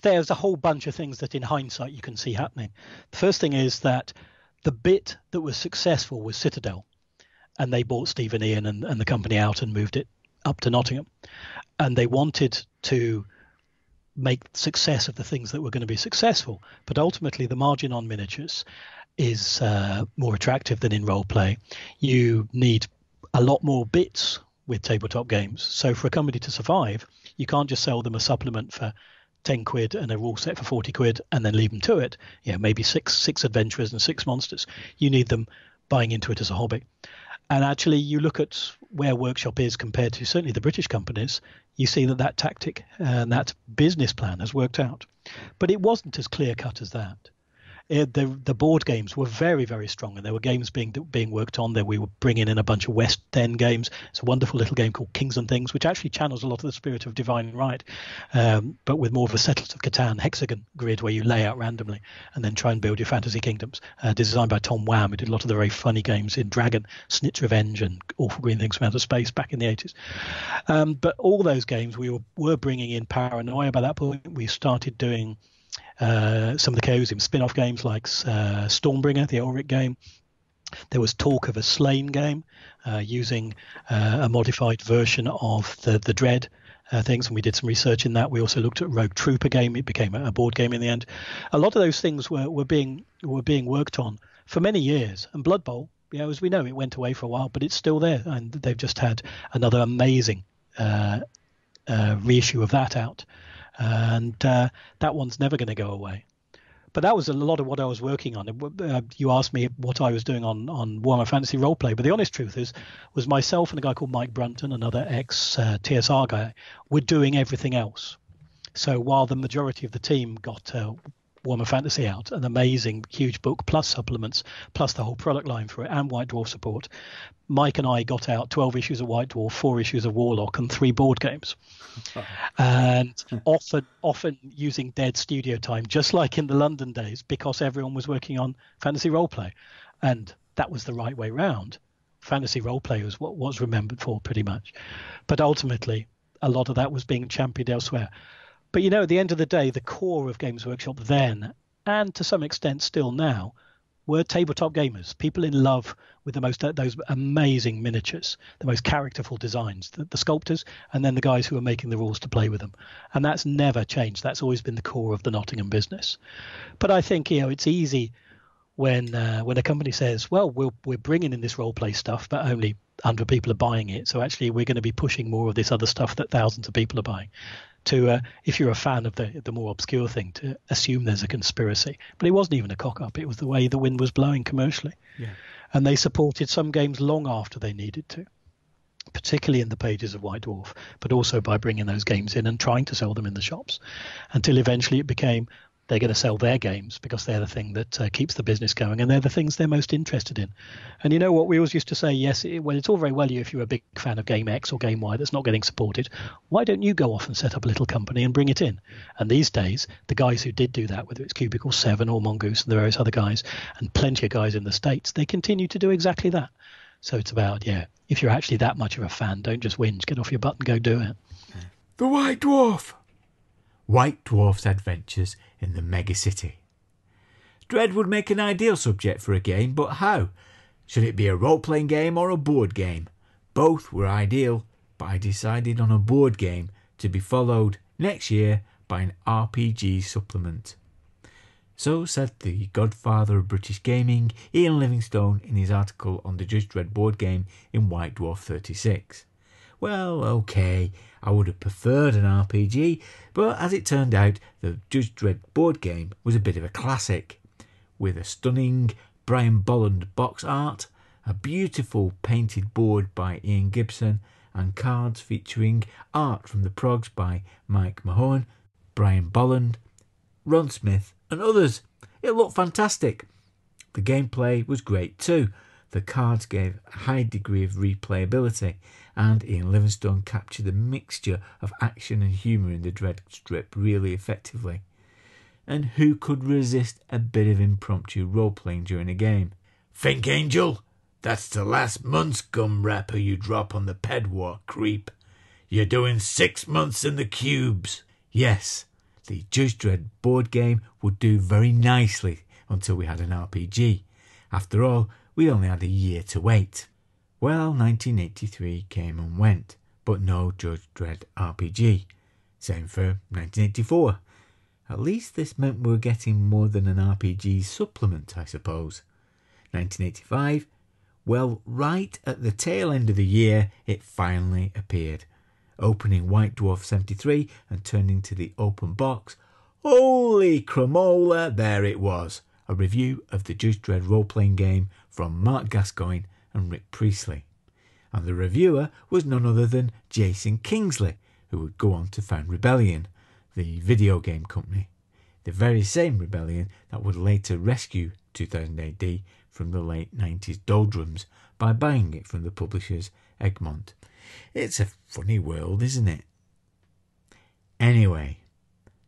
there's a whole bunch of things that in hindsight you can see happening. The first thing is that the bit that was successful was Citadel, and they bought Stephen Ian and the company out and moved it up to Nottingham, and they wanted to make success of the things that were going to be successful. But ultimately the margin on miniatures is more attractive than in role play. You need a lot more bits with tabletop games. So for a company to survive, you can't just sell them a supplement for 10 quid and a rule set for 40 quid and then leave them to it. Maybe six adventurers and 6 monsters. You need them buying into it as a hobby. And actually, you look at where Workshop is compared to certainly the British companies, you see that tactic and that business plan has worked out. But it wasn't as clear cut as that. The board games were very, very strong, and there were games being worked on there. We were bringing in a bunch of West End games. It's a wonderful little game called Kings and Things, which actually channels a lot of the spirit of Divine Right, but with more of a Settlers of Catan hexagon grid where you lay out randomly and then try and build your fantasy kingdoms. Designed by Tom Wham, who did a lot of the very funny games in Dragon, Snit's Revenge, and Awful Green Things from Outer Space back in the 80s. But all those games, we were bringing in Paranoia by that point. We started doing some of the Chaosium spin-off games like Stormbringer, the Ulrich game. There was talk of a Slain game using a modified version of the Dredd things, and we did some research in that. We also looked at Rogue Trooper game. It became a board game in the end. A lot of those things were being worked on for many years. And Blood Bowl, as we know, it went away for a while, but it's still there, and they've just had another amazing reissue of that out. And that one's never going to go away. But that was a lot of what I was working on. You asked me what I was doing on Warhammer Fantasy Roleplay, but the honest truth was myself and a guy called Mike Brunton, another ex-TSR guy, were doing everything else. So while the majority of the team got Warhammer Fantasy out, an amazing huge book plus supplements plus the whole product line for it and White Dwarf support, Mike and I got out 12 issues of White Dwarf, 4 issues of Warlock, and 3 board games. And often using dead studio time, just like in the London days, because everyone was working on fantasy roleplay. And that was the right way round. Fantasy roleplay was what was remembered for, pretty much. But ultimately, a lot of that was being championed elsewhere. But, at the end of the day, the core of Games Workshop then, and to some extent still now, were tabletop gamers, people in love with those amazing miniatures, the most characterful designs, the sculptors, and then the guys who are making the rules to play with them. And that's never changed. That's always been the core of the Nottingham business. But I think, it's easy when a company says, well, we're bringing in this role play stuff, but only 100 people are buying it. So actually, we're going to be pushing more of this other stuff that thousands of people are buying. To if you're a fan of the more obscure thing, to assume there's a conspiracy. But it wasn't even a cock-up. It was the way the wind was blowing commercially. Yeah. And they supported some games long after they needed to, particularly in the pages of White Dwarf, but also by bringing those games in and trying to sell them in the shops, until eventually it became they're going to sell their games because they're the thing that keeps the business going, and they're the things they're most interested in. And you know what we always used to say, yes, it's all very well if you're a big fan of Game X or Game Y that's not getting supported, why don't you go off and set up a little company and bring it in? And these days, the guys who did do that, whether it's Cubicle 7 or Mongoose and the various other guys, and plenty of guys in the States, they continue to do exactly that. So it's about, if you're actually that much of a fan, don't just whinge, get off your butt and go do it. The White Dwarf. White Dwarf's adventures in the megacity. Dredd would make an ideal subject for a game, but how? Should it be a role-playing game or a board game? Both were ideal, but I decided on a board game to be followed next year by an RPG supplement. So said the godfather of British gaming, Ian Livingstone, in his article on the Judge Dredd board game in White Dwarf 36. Well, okay, I would have preferred an RPG, but as it turned out, the Judge Dredd board game was a bit of a classic, with a stunning Brian Bolland box art, a beautiful painted board by Ian Gibson, and cards featuring art from the progs by Mike Mahone, Brian Bolland, Ron Smith and others. It looked fantastic. The gameplay was great too. The cards gave a high degree of replayability, and Ian Livingstone captured the mixture of action and humour in the Dredd strip really effectively. and who could resist a bit of impromptu role-playing during a game? Think, Angel? That's the last month's gum wrapper you drop on the pedwalk, creep. You're doing 6 months in the cubes. Yes, the Judge Dredd board game would do very nicely until we had an RPG. After all, we only had a year to wait. Well, 1983 came and went, but no Judge Dredd RPG. Same for 1984. At least this meant we were getting more than an RPG supplement, I suppose. 1985, well, right at the tail end of the year, it finally appeared. Opening White Dwarf 73 and turning to the open box, holy cramola, there it was. A review of the Judge Dredd role-playing game from Marc Gascoigne and Rick Priestley. And the reviewer was none other than Jason Kingsley, who would go on to found Rebellion, the video game company. The very same Rebellion that would later rescue 2000 AD from the late 90s doldrums by buying it from the publishers Egmont. It's a funny world, isn't it? Anyway,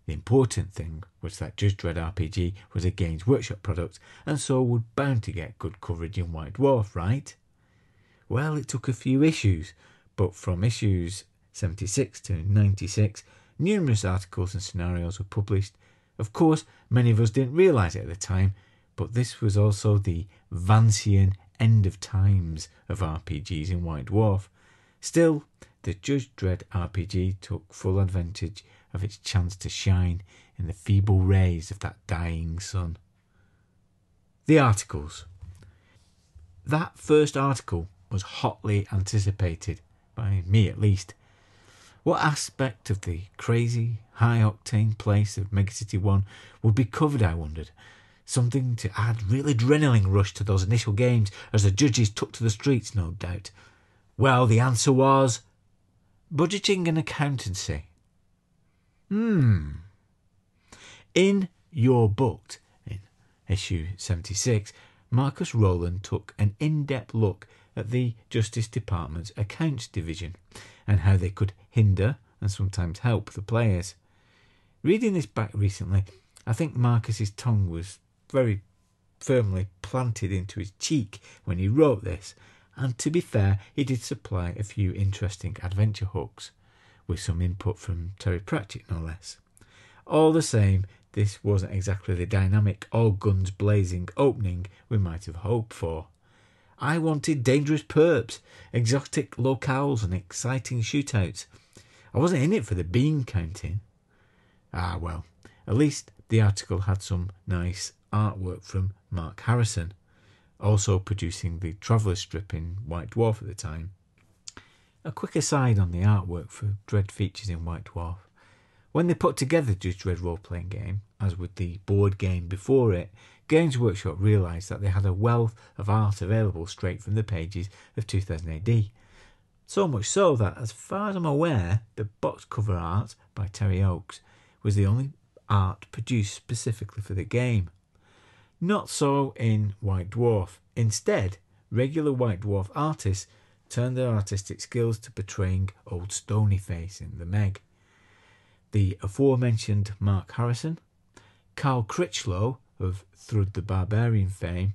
the important thing was that Judge Dredd RPG was a Games Workshop product and so would bound to get good coverage in White Dwarf, right? Well, it took a few issues, but from issues 76 to 96, numerous articles and scenarios were published. Of course, many of us didn't realise it at the time, but this was also the Vancian end of times of RPGs in White Dwarf. Still, the Judge Dredd RPG took full advantage of its chance to shine in the feeble rays of that dying sun. The articles. That first article was hotly anticipated, by me at least. What aspect of the crazy, high-octane place of Megacity 1 would be covered, I wondered. Something to add real adrenaline rush to those initial games as the judges took to the streets, no doubt. Well, the answer was budgeting and accountancy. In Your Book, in issue 76, Marcus Rowland took an in-depth look at the Justice Department's accounts division and how they could hinder and sometimes help the players. Reading this back recently, I think Marcus's tongue was very firmly planted into his cheek when he wrote this, and to be fair, he did supply a few interesting adventure hooks, with some input from Terry Pratchett no less. All the same, this wasn't exactly the dynamic, all guns blazing opening we might have hoped for. I wanted dangerous perps, exotic locales and exciting shootouts. I wasn't in it for the bean counting. Ah well, at least the article had some nice artwork from Mark Harrison, also producing the Traveller strip in White Dwarf at the time. A quick aside on the artwork for Dredd features in White Dwarf. When they put together Judge Dredd role-playing game, as with the board game before it, Games Workshop realised that they had a wealth of art available straight from the pages of 2000 AD. So much so that, as far as I'm aware, the box cover art by Terry Oakes was the only art produced specifically for the game. Not so in White Dwarf. Instead, regular White Dwarf artists turned their artistic skills to portraying old Stonyface in the Meg. The aforementioned Mark Harrison, Carl Critchlow of Thrud the Barbarian fame,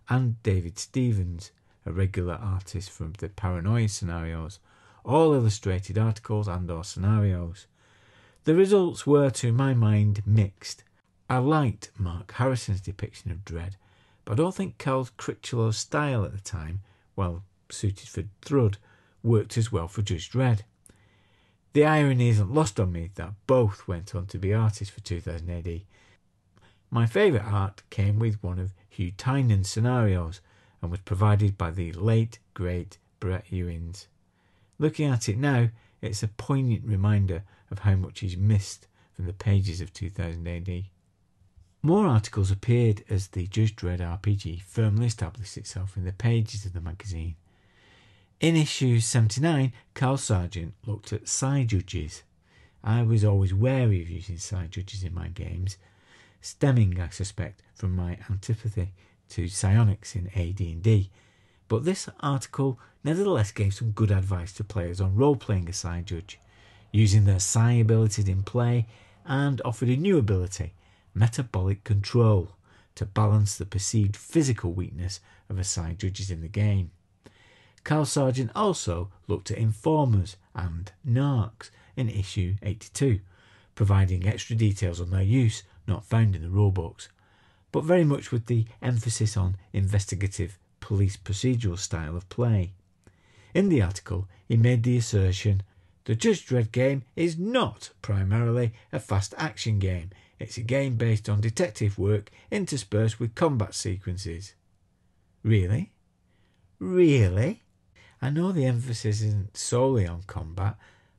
and David Stevens, a regular artist from the Paranoia scenarios, all illustrated articles and or scenarios. The results were, to my mind, mixed. I liked Mark Harrison's depiction of Dredd, but I don't think Carl Critchlow's style at the time, well suited for Thrud, worked as well for Judge Dredd. The irony isn't lost on me that both went on to be artists for 2000 AD. My favourite art came with one of Hugh Tynan's scenarios and was provided by the late, great Brett Ewins. Looking at it now, it's a poignant reminder of how much he's missed from the pages of 2000 AD. More articles appeared as the Judge Dredd RPG firmly established itself in the pages of the magazine. In issue 79, Carl Sargent looked at side judges. I was always wary of using side judges in my games, stemming, I suspect, from my antipathy to psionics in AD&D, but this article nevertheless gave some good advice to players on role-playing a side judge, using their psi abilities in play, and offered a new ability, metabolic control to balance the perceived physical weakness of assigned judges in the game. Carl Sargent also looked at informers and narcs in issue 82, providing extra details on their use not found in the rulebooks, but very much with the emphasis on investigative police procedural style of play. In the article, he made the assertion, "The Judge Dredd game is not primarily a fast action game. It's a game based on detective work interspersed with combat sequences." Really? Really? I know the emphasis isn't solely on combat,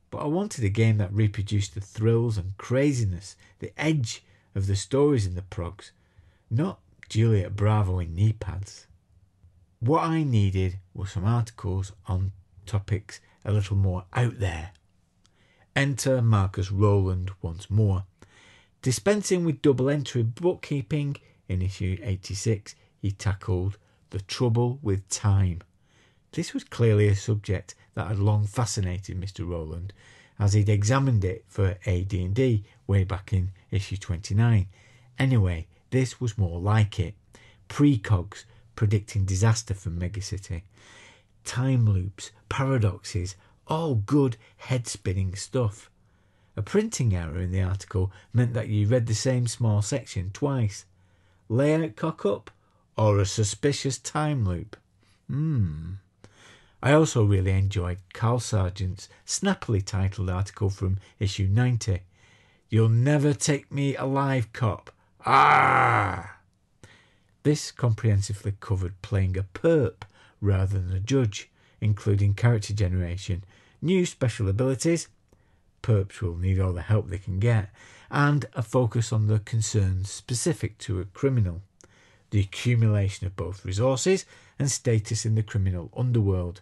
but I wanted a game that reproduced the thrills and craziness, the edge of the stories in the progs, not Juliet Bravo in knee pads. What I needed were some articles on topics a little more out there. Enter Marcus Rowland once more. Dispensing with double entry bookkeeping, in issue 86 he tackled the trouble with time. This was clearly a subject that had long fascinated Mr. Rowland, as he'd examined it for AD&D way back in issue 29. Anyway, this was more like it. Precogs predicting disaster from Megacity. Time loops, paradoxes, all good head-spinning stuff. A printing error in the article meant that you read the same small section twice. Layout cock-up or a suspicious time loop? I also really enjoyed Carl Sargent's snappily titled article from issue 90. "You'll never take me alive, cop. Ah!" This comprehensively covered playing a perp rather than a judge, including character generation, new special abilities — perps will need all the help they can get — and a focus on the concerns specific to a criminal, the accumulation of both resources and status in the criminal underworld.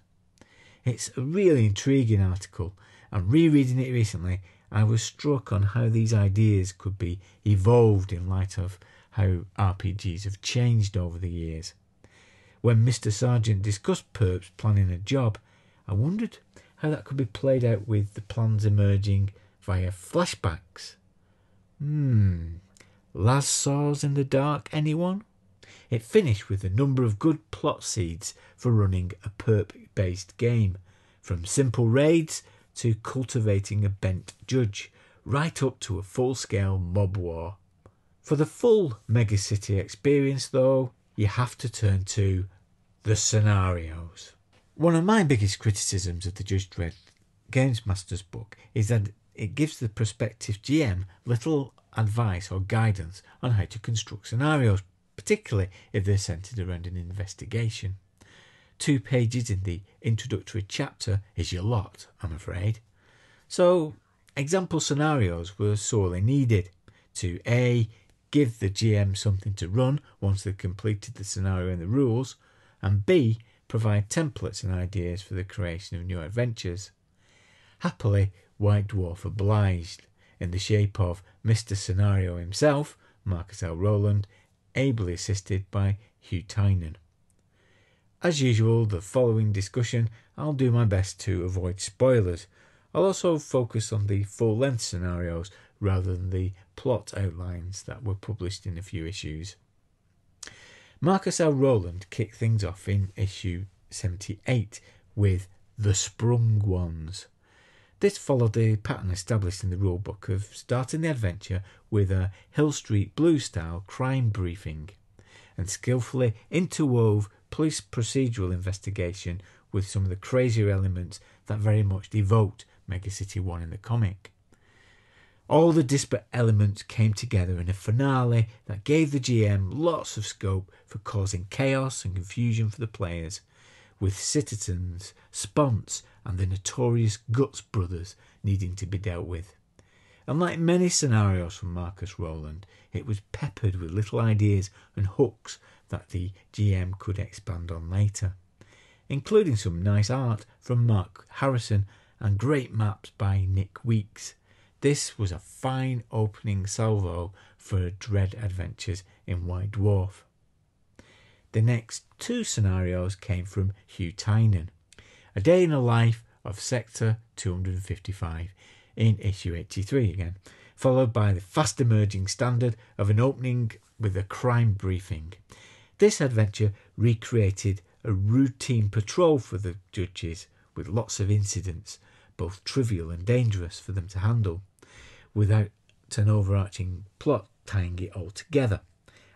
It's a really intriguing article, and rereading it recently, I was struck on how these ideas could be evolved in light of how RPGs have changed over the years. When Mr. Sargent discussed perps planning a job, I wondered how that could be played out with the plans emerging via flashbacks. Last Saws in the Dark, anyone? It finished with a number of good plot seeds for running a perp-based game, from simple raids to cultivating a bent judge, right up to a full-scale mob war. For the full Megacity experience, though, you have to turn to the scenarios. One of my biggest criticisms of the Judge Dredd Games Master's book is that it gives the prospective GM little advice or guidance on how to construct scenarios, particularly if they're centred around an investigation. 2 pages in the introductory chapter is your lot, I'm afraid. So, example scenarios were sorely needed to A. give the GM something to run once they've completed the scenario and the rules, and B. provide templates and ideas for the creation of new adventures. Happily, White Dwarf obliged, in the shape of Mr. Scenario himself, Marcus L. Rowland, ably assisted by Hugh Tynan. As usual, the following discussion, I'll do my best to avoid spoilers. I'll also focus on the full-length scenarios rather than the plot outlines that were published in a few issues. Marcus L. Rowland kicked things off in issue 78 with The Sprung Ones. This followed the pattern established in the rulebook of starting the adventure with a Hill Street Blues-style crime briefing, and skillfully interwove police procedural investigation with some of the crazier elements that very much evoked Megacity 1 in the comic. All the disparate elements came together in a finale that gave the GM lots of scope for causing chaos and confusion for the players, with Citizens, Sponce and the notorious Guts brothers needing to be dealt with. And like many scenarios from Marcus Rowland, it was peppered with little ideas and hooks that the GM could expand on later, including some nice art from Mark Harrison and great maps by Nick Weeks. This was a fine opening salvo for Dredd adventures in White Dwarf. The next 2 scenarios came from Hugh Tynan. A Day in the Life of Sector 255 in issue 83 again, followed by the fast emerging standard of an opening with a crime briefing. This adventure recreated a routine patrol for the judges with lots of incidents, both trivial and dangerous for them to handle, without an overarching plot tying it all together.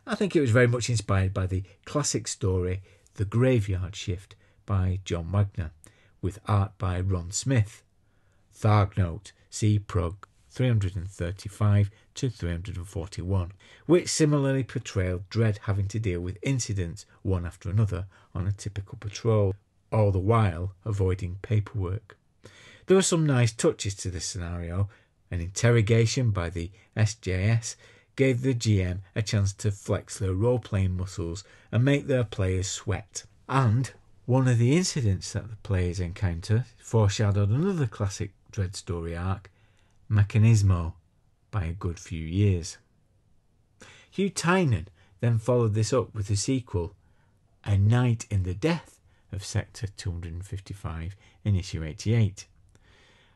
I think it was very much inspired by the classic story The Graveyard Shift by John Wagner, with art by Ron Smith. Tharg note, see Prog 335 to 341, which similarly portrayed Dredd having to deal with incidents one after another on a typical patrol, all the while avoiding paperwork. There were some nice touches to this scenario. An interrogation by the SJS gave the GM a chance to flex their role-playing muscles and make their players sweat. And one of the incidents that the players encounter foreshadowed another classic Dredd story arc, Mechanismo, by a good few years. Hugh Tynan then followed this up with the sequel, A Night in the Death of Sector 255 in issue 88.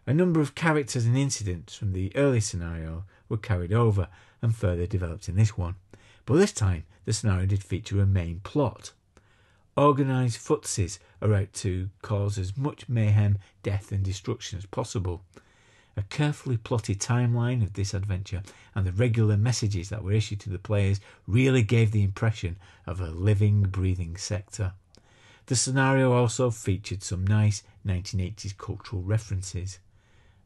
A number of characters and incidents from the early scenario were carried over and further developed in this one, but this time the scenario did feature a main plot. Organised footsies are out to cause as much mayhem, death and destruction as possible. A carefully plotted timeline of this adventure and the regular messages that were issued to the players really gave the impression of a living, breathing sector. The scenario also featured some nice 1980s cultural references.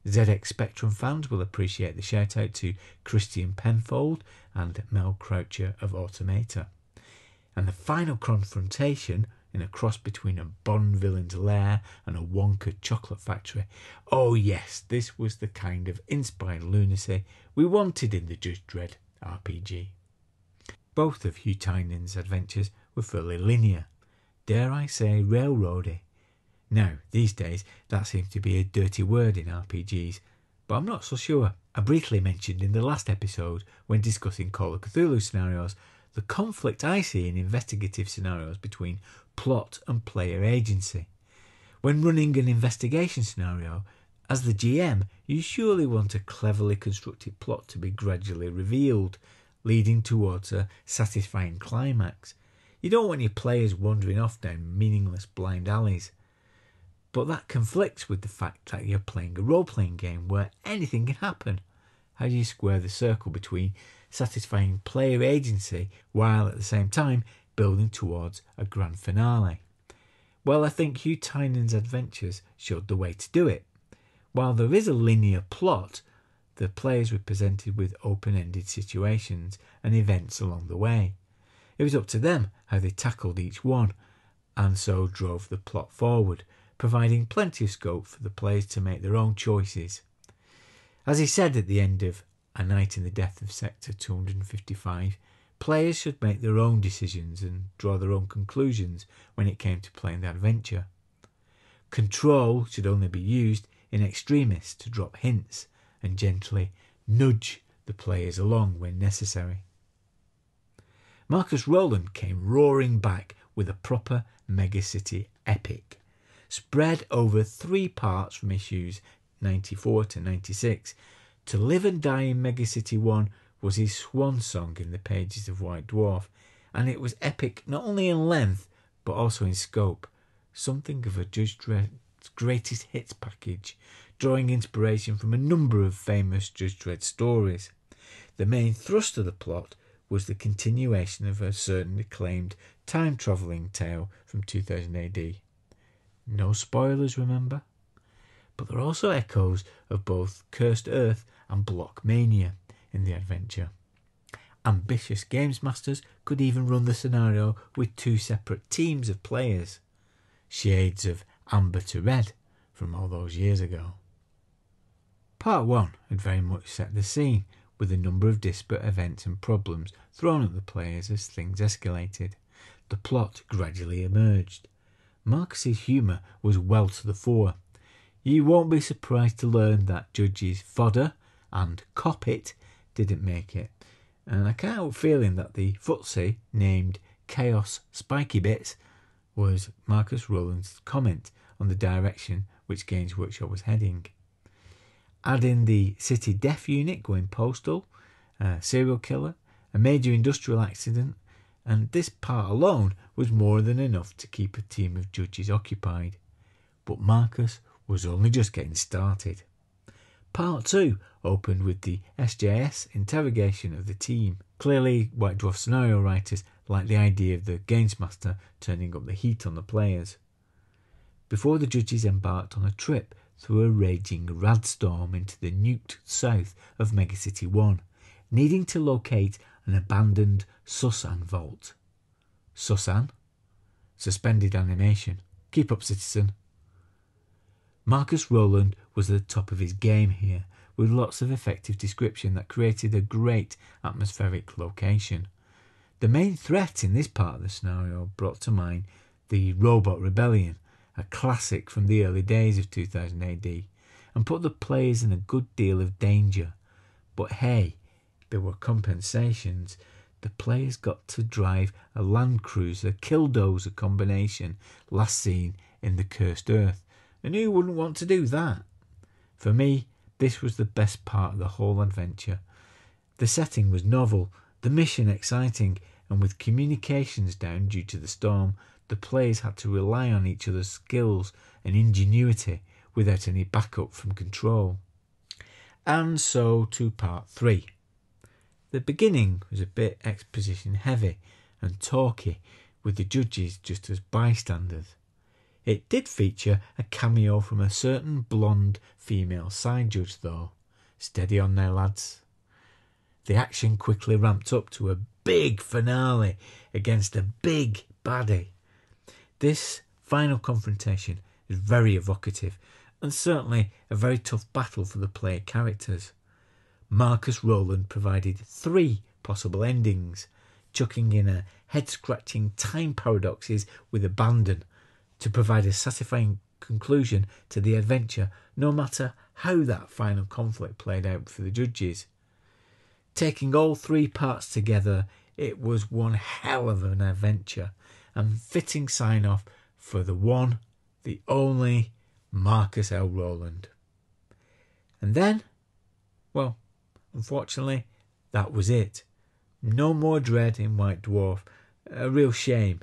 ZX Spectrum fans will appreciate the shout out to Christian Penfold and Mel Croucher of Automata. And the final confrontation, in a cross between a Bond villain's lair and a Wonka chocolate factory. Oh yes, this was the kind of inspired lunacy we wanted in the Judge Dredd RPG. Both of Hugh Tynan's adventures were fairly linear, dare I say railroady. Now, these days, that seems to be a dirty word in RPGs, but I'm not so sure. I briefly mentioned in the last episode, when discussing Call of Cthulhu scenarios, the conflict I see in investigative scenarios between plot and player agency. When running an investigation scenario, as the GM, you surely want a cleverly constructed plot to be gradually revealed, leading towards a satisfying climax. You don't want your players wandering off down meaningless blind alleys. But that conflicts with the fact that you're playing a role-playing game where anything can happen. How do you square the circle between satisfying player agency while at the same time building towards a grand finale? Well, I think Hugh Tynan's adventures showed the way to do it. While there is a linear plot, the players were presented with open-ended situations and events along the way. It was up to them how they tackled each one, and so drove the plot forward, providing plenty of scope for the players to make their own choices. As he said at the end of A Night in the Death of Sector 255, players should make their own decisions and draw their own conclusions when it came to playing the adventure. Control should only be used in extremis to drop hints and gently nudge the players along when necessary. Marcus Rowland came roaring back with a proper megacity epic, spread over 3 parts from issues 94 to 96. To Live and Die in Megacity 1 was his swan song in the pages of White Dwarf, and it was epic not only in length but also in scope, something of a Judge Dredd's greatest hits package, drawing inspiration from a number of famous Judge Dredd stories. The main thrust of the plot was the continuation of a certain acclaimed time-travelling tale from 2000 AD. No spoilers, remember? But there are also echoes of both Cursed Earth and Blockmania in the adventure. Ambitious games masters could even run the scenario with 2 separate teams of players. Shades of Amber to Red from all those years ago. Part 1 had very much set the scene, with a number of disparate events and problems thrown at the players as things escalated. The plot gradually emerged. Marcus's humour was well to the fore. You won't be surprised to learn that Judge's Fodder and Cop It didn't make it, and I can't help feeling that the footsie named Chaos Spiky Bits was Marcus Rowland's comment on the direction which Games Workshop was heading. Add in the city death unit going postal, serial killer, a major industrial accident, and this part alone was more than enough to keep a team of judges occupied. But Marcus was only just getting started. Part 2 opened with the SJS interrogation of the team. Clearly, White Dwarf scenario writers liked the idea of the Games Master turning up the heat on the players. Before the judges embarked on a trip through a raging radstorm into the nuked south of Megacity 1, needing to locate an abandoned Susan vault. Susan? Suspended animation. Keep up, citizen. Marcus Rowland was at the top of his game here, with lots of effective description that created a great atmospheric location. The main threat in this part of the scenario brought to mind the Robot Rebellion, a classic from the early days of 2000 AD, and put the players in a good deal of danger. But hey, there were compensations. The players got to drive a Land Cruiser Killdozer combination last seen in the Cursed Earth, and who wouldn't want to do that? For me, this was the best part of the whole adventure. The setting was novel, the mission exciting, and with communications down due to the storm, the players had to rely on each other's skills and ingenuity without any backup from control. And so to part 3. The beginning was a bit exposition heavy and talky, with the judges just as bystanders. It did feature a cameo from a certain blonde female side judge though. Steady on now, lads. The action quickly ramped up to a big finale against a big baddie. This final confrontation is very evocative and certainly a very tough battle for the player characters. Marcus Rowland provided 3 possible endings, chucking in a head-scratching time paradoxes with abandon to provide a satisfying conclusion to the adventure, no matter how that final conflict played out for the judges. Taking all 3 parts together, it was one hell of an adventure and fitting sign-off for the one, the only Marcus L. Rowland. And then, well, unfortunately, that was it. No more Dredd in White Dwarf. A real shame.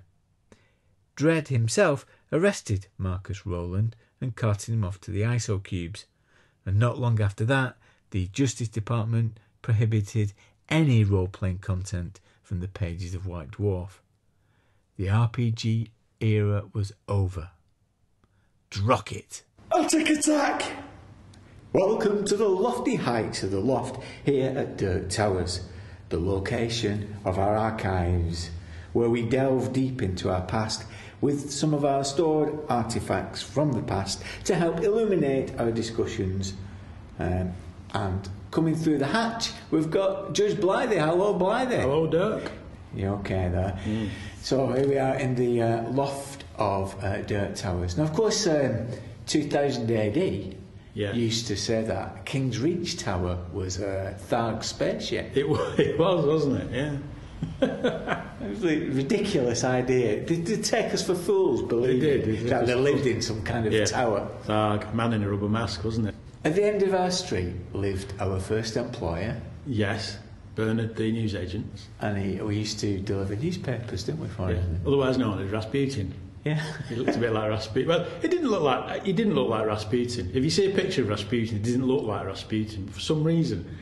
Dredd himself arrested Marcus Rowland and carted him off to the ISO cubes, and not long after that, the Justice Department prohibited any role-playing content from the pages of White Dwarf. The RPG era was over. Drock it! Attack! Welcome to the lofty heights of the loft here at Dirk Towers, the location of our archives, where we delve deep into our past with some of our stored artifacts from the past to help illuminate our discussions. And coming through the hatch, we've got Judge Blythy. Hello, Blythy. Hello, Dirk. You okay there? So here we are in the loft of Dirk Towers. Now, of course, 2000 AD used to say that King's Reach Tower was a Tharg spaceship. It was, wasn't it? Yeah. It was a ridiculous idea. They take us for fools, believe it. That they lived in some kind of tower. Tharg, man in a rubber mask, wasn't it? At the end of our street lived our first employer. Yes, Bernard, the newsagent. And we used to deliver newspapers, didn't we, for him? Otherwise known as Rasputin. Yeah. He looked a bit like Rasputin. Well, he didn't look like Rasputin. If you see a picture of Rasputin, he didn't look like Rasputin. For some reason,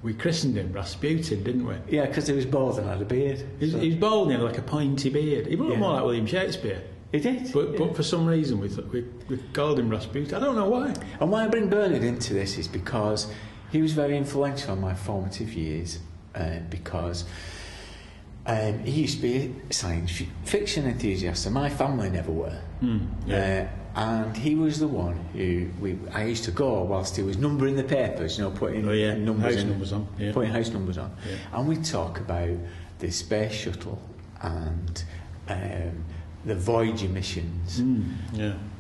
we christened him Rasputin, didn't we? Yeah, because he was bald and had a beard. He was bald and he had like a pointy beard. He looked more like William Shakespeare. He did. But for some reason, we called him Rasputin. I don't know why. And why I bring Bernard into this is because he was very influential in my formative years, because he used to be a science fiction enthusiast, and my family never were. And he was the one who I used to go whilst he was numbering the papers, putting numbers on, putting house numbers on, and we'd talk about the space shuttle and the Voyager missions.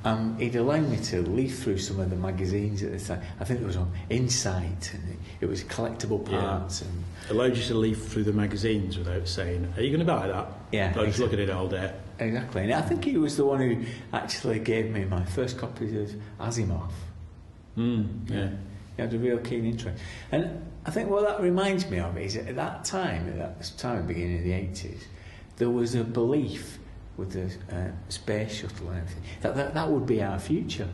And he'd allow me to leaf through some of the magazines at the time. I think it was on Insight, and it was collectible parts. And allowed you to leaf through the magazines without saying, "Are you going to buy that?" Yeah, I just look at it all day. Exactly, and I think he was the one who actually gave me my first copies of Asimov. He had a real keen interest. And I think what that reminds me of is at that time, beginning of the 80s, there was a belief with the space shuttle and everything that would be our future.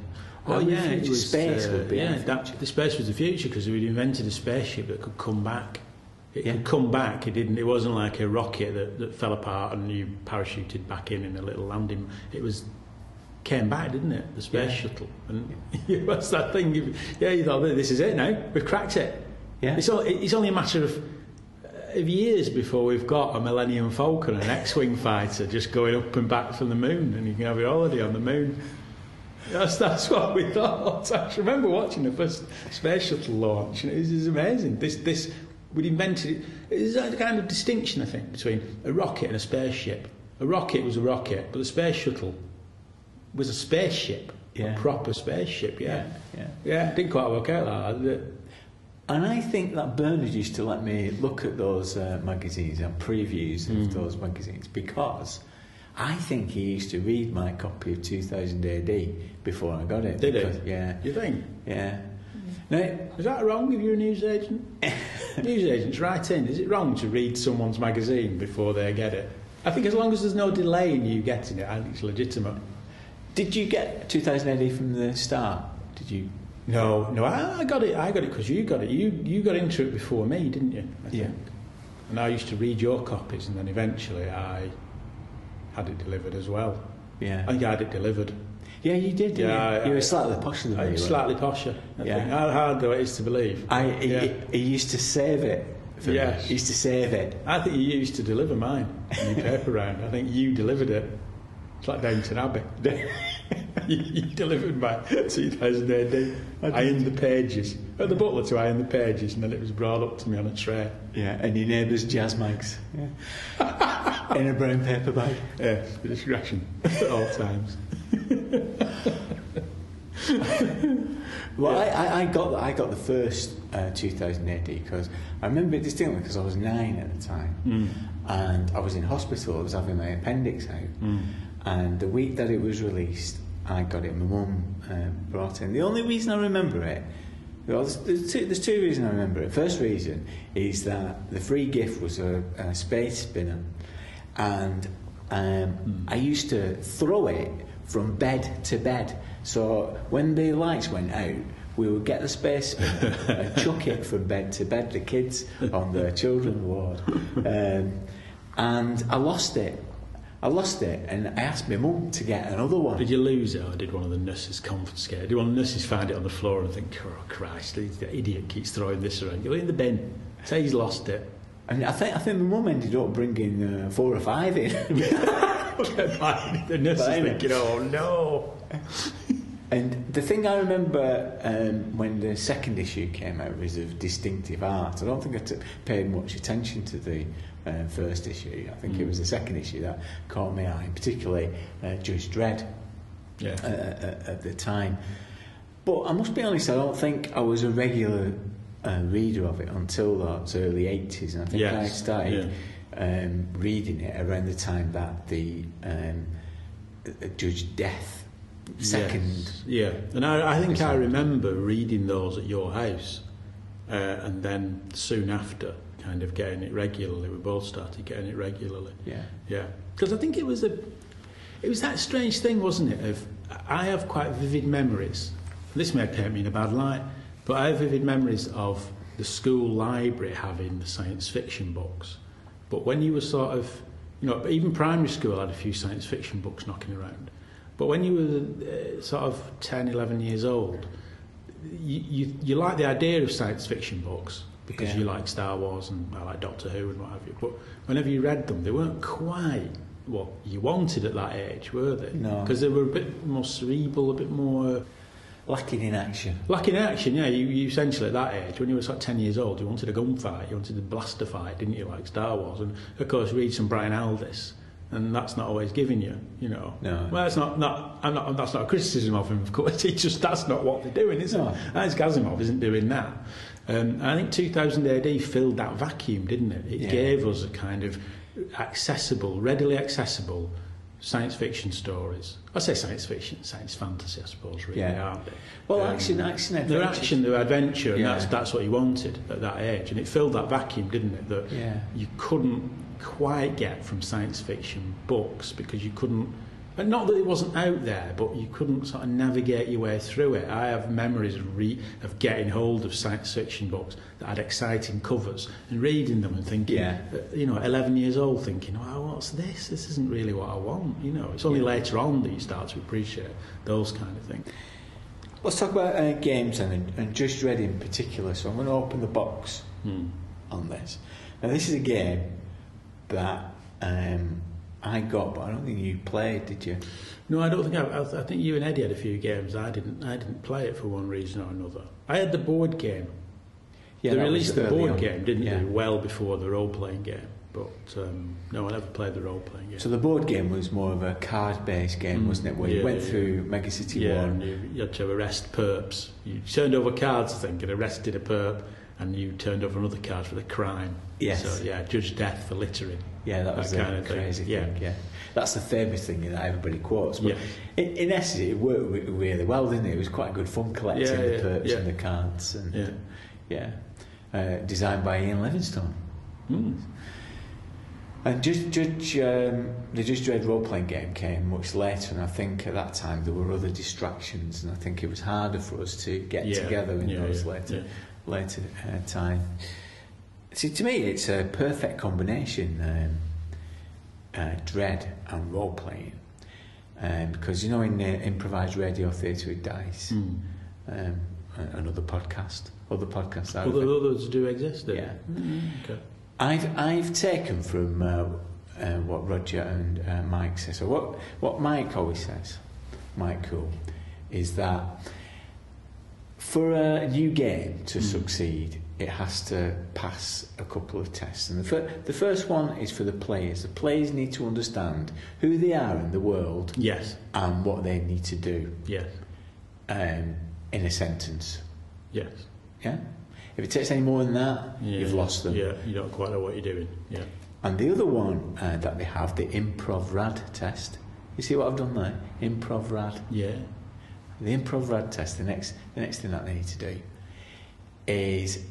Well, it was space would be our future. The space was the future because we'd invented a spaceship that could come back. It could come back. It wasn't like a rocket that fell apart and you parachuted back in a little landing. Came back, didn't it? The space shuttle. And what's that thing? You thought, this is it now. We've cracked it. Yeah. It's only a matter of years before we've got a Millennium Falcon, an X-wing fighter, just going up and back from the moon, and you can have your holiday on the moon. That's what we thought. I remember watching the first space shuttle launch, and it was amazing. We'd invented it. There's a kind of distinction, I think, between a rocket and a spaceship. A rocket was a rocket, but the space shuttle was a spaceship, a proper spaceship. Yeah. It didn't quite work out like that. And I think that Bernard used to let me look at those magazines and previews of those magazines because I think he used to read my copy of 2000 AD before I got it. Did he? Yeah. You think? Yeah. Now, is that wrong if you're a newsagent? Newsagents, write in. Is it wrong to read someone's magazine before they get it? I think as long as there's no delay in you getting it, I think it's legitimate. Did you get 2000 AD from the start? Did you? No, I got it because you got it. You got into it before me, didn't you? I think. And I used to read your copies, and then eventually I had it delivered as well. Yeah. I think I had it delivered. Yeah, you did. You were slightly posher than me. I was slightly posher. I think. How hard though it is to believe. He used to save it. Yes. He used to save it. I think you used to deliver mine in your paper round. I think you delivered it. It's like Downton Abbey. you delivered my 2000 AD. I ironed the pages. The butler to iron the pages, and then it was brought up to me on a tray. Yeah, and your neighbour's jazz mags. Yeah. In a brown paper bag. Yeah, discretion at all times. Well, I got the first 2000 AD because I remember it distinctly because I was 9 at the time, and I was in hospital. I was having my appendix out, and the week that it was released, I got it. My mum brought it in. The only reason I remember it, well, there's two reasons I remember it. First reason is that the free gift was a space spinner, and I used to throw it from bed to bed. So when the lights went out, we would get the space spinner and chuck it from bed to bed, the kids on the children's ward. And I lost it, and I asked my mum to get another one. Did you lose it, or did one of the nurses confiscate it? Did one of the nurses find it on the floor and think, oh Christ, the idiot keeps throwing this around? Go in the bin, say he's lost it. And I think my mum ended up bringing 4 or 5 in. The nurse is thinking, oh no. And the thing I remember when the second issue came out was of distinctive art. I don't think I paid much attention to the first issue. I think it was the second issue that caught my eye, particularly Judge Dredd at the time. But I must be honest, I don't think I was a regular reader of it until the early 80s, and I think I started reading it around the time that the Judge Death second. Yes. And I think I remember reading those at your house, and then soon after kind of getting it regularly. We both started getting it regularly. Yeah. Because I think it was that strange thing, wasn't it? I have quite vivid memories. This may paint me in a bad light, but I have vivid memories of the school library having the science fiction books. But when you were sort of, even primary school had a few science fiction books knocking around. But when you were sort of 10, 11 years old, you like the idea of science fiction books because you like Star Wars and I like Doctor Who and what have you. But whenever you read them, they weren't quite what you wanted at that age, were they? No. Because they were a bit more cerebral, a bit more... Lacking in action, yeah. You essentially at that age, when you were sort of 10 years old, you wanted a gunfight, you wanted a blaster fight, didn't you, like Star Wars? And of course, read some Brian Aldiss, and that's not always giving you, No. Well, that's not a criticism of him, of course. It's just that's not what they're doing, is it? Hans Gasimov isn't doing that. I think 2000 AD filled that vacuum, didn't it? It gave us a kind of readily accessible science fiction stories. I say science fiction, science fantasy, I suppose, really, aren't they? Well, action, adventure. They're action, they're adventure, and that's what you wanted at that age. And it filled that vacuum, didn't it? That you couldn't quite get from science fiction books because you couldn't. And not that it wasn't out there, but you couldn't sort of navigate your way through it. I have memories of getting hold of science fiction books that had exciting covers and reading them and thinking, at 11 years old, thinking, oh, what's this? This isn't really what I want. It's only later on that you start to appreciate those kind of things. Let's talk about games and Judge Dredd in particular. So I'm going to open the box on this. Now, this is a game that I got, but I don't think you played, did you? No, I don't think I think you and Eddie had a few games. I didn't play it for one reason or another. I had the board game. Yeah, they released the board on. Game, didn't they? Well before the role-playing game. But no, I never played the role-playing game. So the board game was more of a card-based game, wasn't it? Where you went through Mega City 1. And you had to arrest perps. You turned over cards, I think, and arrested a perp, and you turned over another card for the crime. Yes. So, judge death for littering. Yeah, that was kind of crazy thing. Yeah. That's the famous thing that everybody quotes. But in essence, it worked really well, didn't it? It was quite good fun collecting the perps and the cards. And designed by Ian Livingstone. And the Judge Dredd role-playing game came much later, and I think at that time there were other distractions, and I think it was harder for us to get together in those later time. See, to me, it's a perfect combination, Dredd and role-playing, because in improvised radio theatre with dice, another podcast, other podcasts. Others do exist. Yeah. Okay. I've taken from what Roger and Mike say. So what Mike always says, Mike Cool, is that for a new game to succeed, it has to pass a couple of tests. And the first one is for the players. The players need to understand who they are in the world, and what they need to do, in a sentence. Yes. Yeah. If it takes any more than that, you've lost them. Yeah, you don't quite know what you're doing. Yeah. And the other one that they have, the Improv Rad test. You see what I've done there? Improv Rad. Yeah. The Improv Rad test, the next thing that they need to do is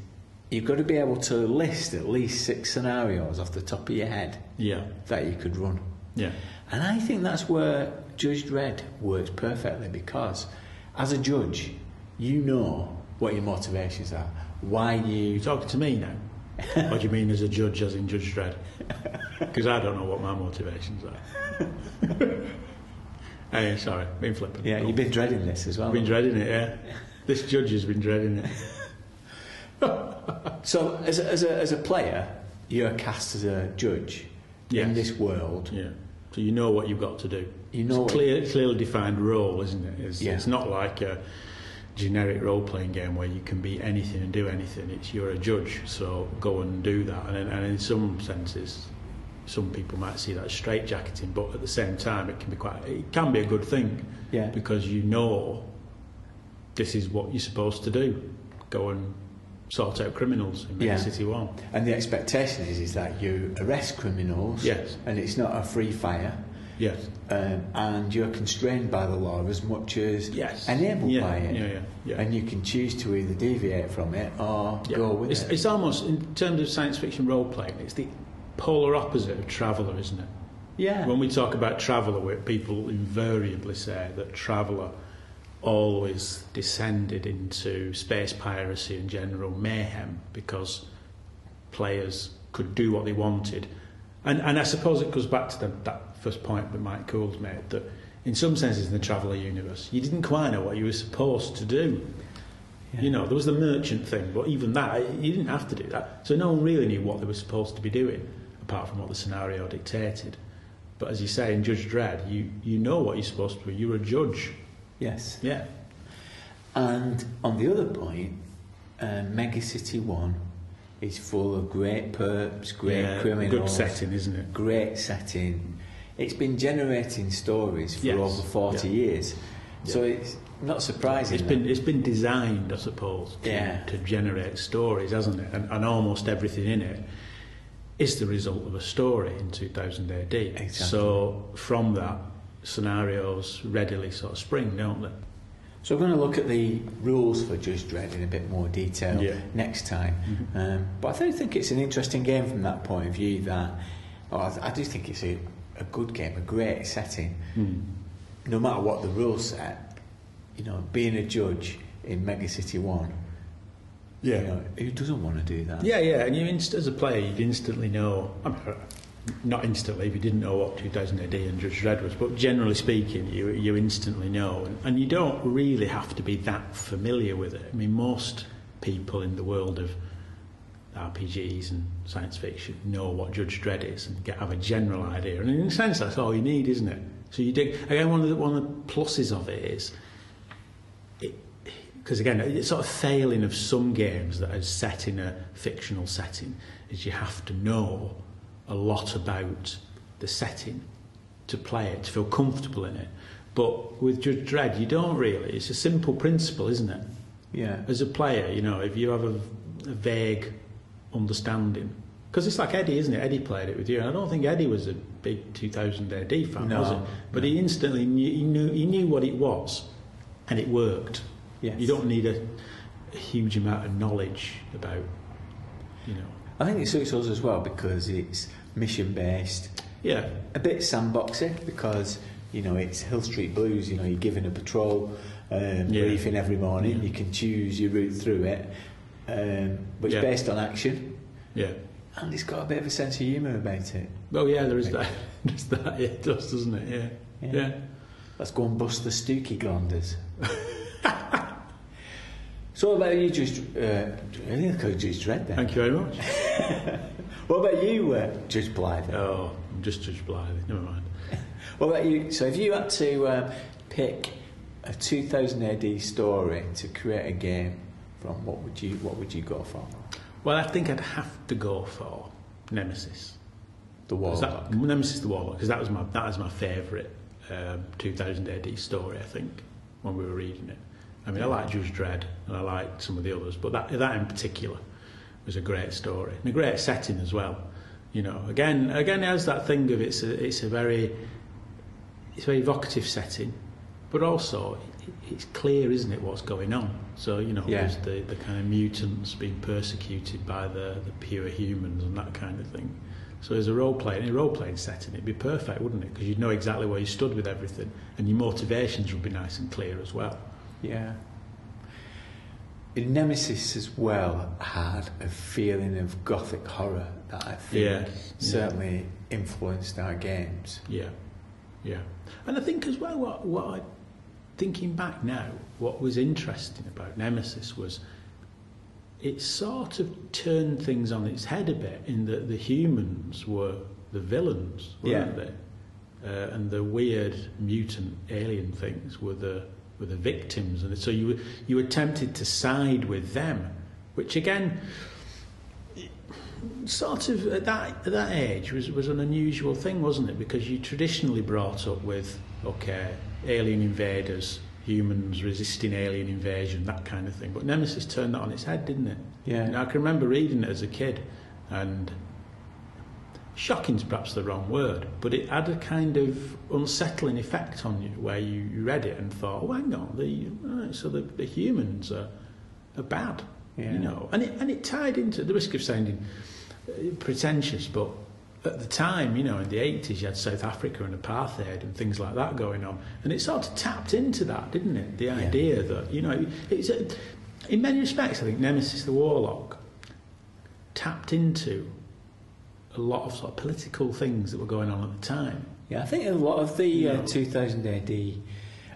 you've got to be able to list at least 6 scenarios off the top of your head that you could run. Yeah. And I think that's where Judge Dredd works perfectly, because as a judge, you know what your motivations are. Why you're talking to me now? What do you mean as a judge, as in Judge Dredd? Because I don't know what my motivations are. Sorry, been flippant. Yeah, you've been dreading this as well. Been dreading it, yeah. This judge has been dreading it. So, as a player, you're cast as a judge in this world. Yeah. So you know what you've got to do. You know, it's clearly defined role, isn't it? It's not like a generic role-playing game where you can be anything and do anything. It's you're a judge, so go and do that. And in some senses, some people might see that as straitjacketing, but at the same time, it can be a good thing. Yeah. Because you know this is what you're supposed to do. Go and sort out criminals in Mega City 1. And the expectation is that you arrest criminals. Yes. And it's not a free fire. Yes. And you're constrained by the law as much as enabled by it. Yeah. And you can choose to either deviate from it or go with it. It's almost, in terms of science fiction role-playing, it's the polar opposite of Traveller, isn't it? Yeah. When we talk about Traveller, people invariably say that Traveller always descended into space piracy and general mayhem because players could do what they wanted. And I suppose it goes back to that first point that Mike Coole's made, that in some senses in the Traveller universe, you didn't quite know what you were supposed to do. Yeah. There was the merchant thing, but even that, you didn't have to do that. So no one really knew what they were supposed to be doing, apart from what the scenario dictated. But as you say, in Judge Dredd, you know what you're supposed to do. You're a judge. Yes. Yeah. And on the other point, Mega City 1 is full of great perps, great criminals. Good setting, isn't it? Great setting. It's been generating stories for over 40 years. So it's not surprising. It's been designed, I suppose, to generate stories, hasn't it? And almost everything in it is the result of a story in 2000 AD. Exactly. So from that, scenarios readily sort of spring, don't they? So we're going to look at the rules for Judge Dredd in a bit more detail next time. But I do think it's an interesting game from that point of view. That I do think it's a good game, a great setting. No matter what the rules set, you know, being a judge in Mega City 1, you know, who doesn't want to do that? Yeah, and you as a player, you'd instantly know. I mean, not instantly if you didn't know what 2000 AD and Judge Dredd was, but generally speaking, you instantly know, and you don't really have to be that familiar with it. I mean, most people in the world of RPGs and science fiction know what Judge Dredd is and have a general idea, and in a sense, that's all you need, isn't it? So you dig again. One of the pluses of it is, because again, it's sort of failing of some games that are set in a fictional setting is you have to know a lot about the setting to play it, to feel comfortable in it. But with Judge Dredd, you don't really. It's a simple principle, isn't it? Yeah. As a player, you know, if you have a vague understanding, because it's like Eddie, isn't it? Eddie played it with you, and I don't think Eddie was a big 2000 AD fan, was it? But he instantly knew, he knew what it was, and it worked. Yes. You don't need a huge amount of knowledge about, you know. I think it suits us as well because it's mission based. Yeah. A bit sandboxy because, you know, it's Hill Street Blues. You know, you're given a patrol briefing every morning. You can choose your route through it, but it's based on action. Yeah. And it's got a bit of a sense of humour about it. Well, yeah, there is that. There's that. It does, doesn't it? Yeah. Let's go and bust the Stooky Glanders. So what about you, Judge Dredd then? Thank you very much. What about you, Judge Blythy? Oh, I'm just Judge Blythy, never mind. What about you? So if you had to pick a 2000 AD story to create a game from, what would you go for? Well, I think I'd have to go for Nemesis. The Warlock. Nemesis the Warlock, because that was my favourite 2000 AD story, I think, when we were reading it. I mean, I like Judge Dredd and I like some of the others, but that in particular was a great story and a great setting as well. You know, again, it has that thing of it's a very evocative setting, but also it's clear, isn't it, what's going on? So you know, there's the kind of mutants being persecuted by the pure humans and that kind of thing. So as a role-playing setting, it'd be perfect, wouldn't it? Because you'd know exactly where you stood with everything, and your motivations would be nice and clear as well. Yeah. Nemesis as well had a feeling of gothic horror that I think certainly influenced our games. Yeah. And I think as well, what thinking back now, what was interesting about Nemesis was it sort of turned things on its head a bit in that the humans were the villains, weren't they? And the weird mutant alien things were the victims, and so you were tempted to side with them, which again, sort of at that age was an unusual thing, wasn't it? Because you traditionally brought up with alien invaders, humans resisting alien invasion, that kind of thing. But Nemesis turned that on its head, didn't it? Yeah. And I can remember reading it as a kid, and shocking's perhaps the wrong word, but it had a kind of unsettling effect on you where you read it and thought, oh, hang on, the humans are bad, you know. And it tied into, the risk of sounding pretentious, but at the time, you know, in the 80s, you had South Africa and apartheid and things like that going on, and it sort of tapped into that, didn't it? The idea that, you know, it's in many respects, I think Nemesis the Warlock tapped into a lot of sort of political things that were going on at the time. Yeah, I think a lot of the 2000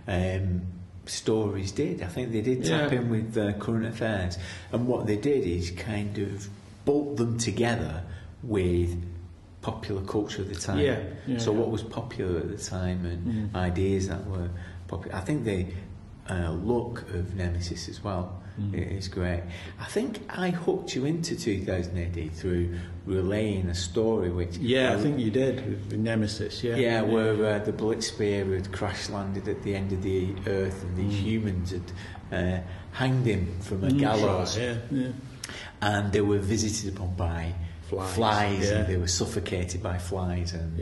AD stories did. I think they did tap in with current affairs, and what they did is kind of bolt them together with popular culture at the time. So what was popular at the time and ideas that were popular. I think the look of Nemesis as well is great. I think I hooked you into 2000 AD through relaying a story which... I think you did with Nemesis, where the Blitzspear had crash landed at the end of the earth and these humans had hanged him from a gallows. And they were visited upon by flies, and they were suffocated by flies. And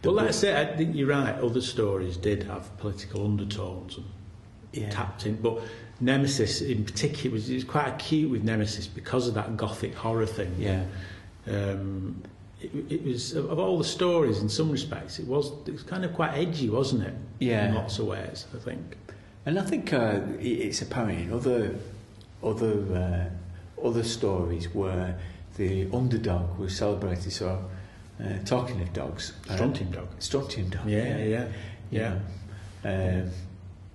well, like I say, I think you're right. Other stories did have political undertones and tapped in, but Nemesis in particular was quite acute with Nemesis because of that gothic horror thing. It was, of all the stories, in some respects, it was kind of quite edgy, wasn't it? In lots of ways, I think. And I think it's apparent in other stories where the underdog was celebrated. So, talking of dogs, Strontium dog. Yeah.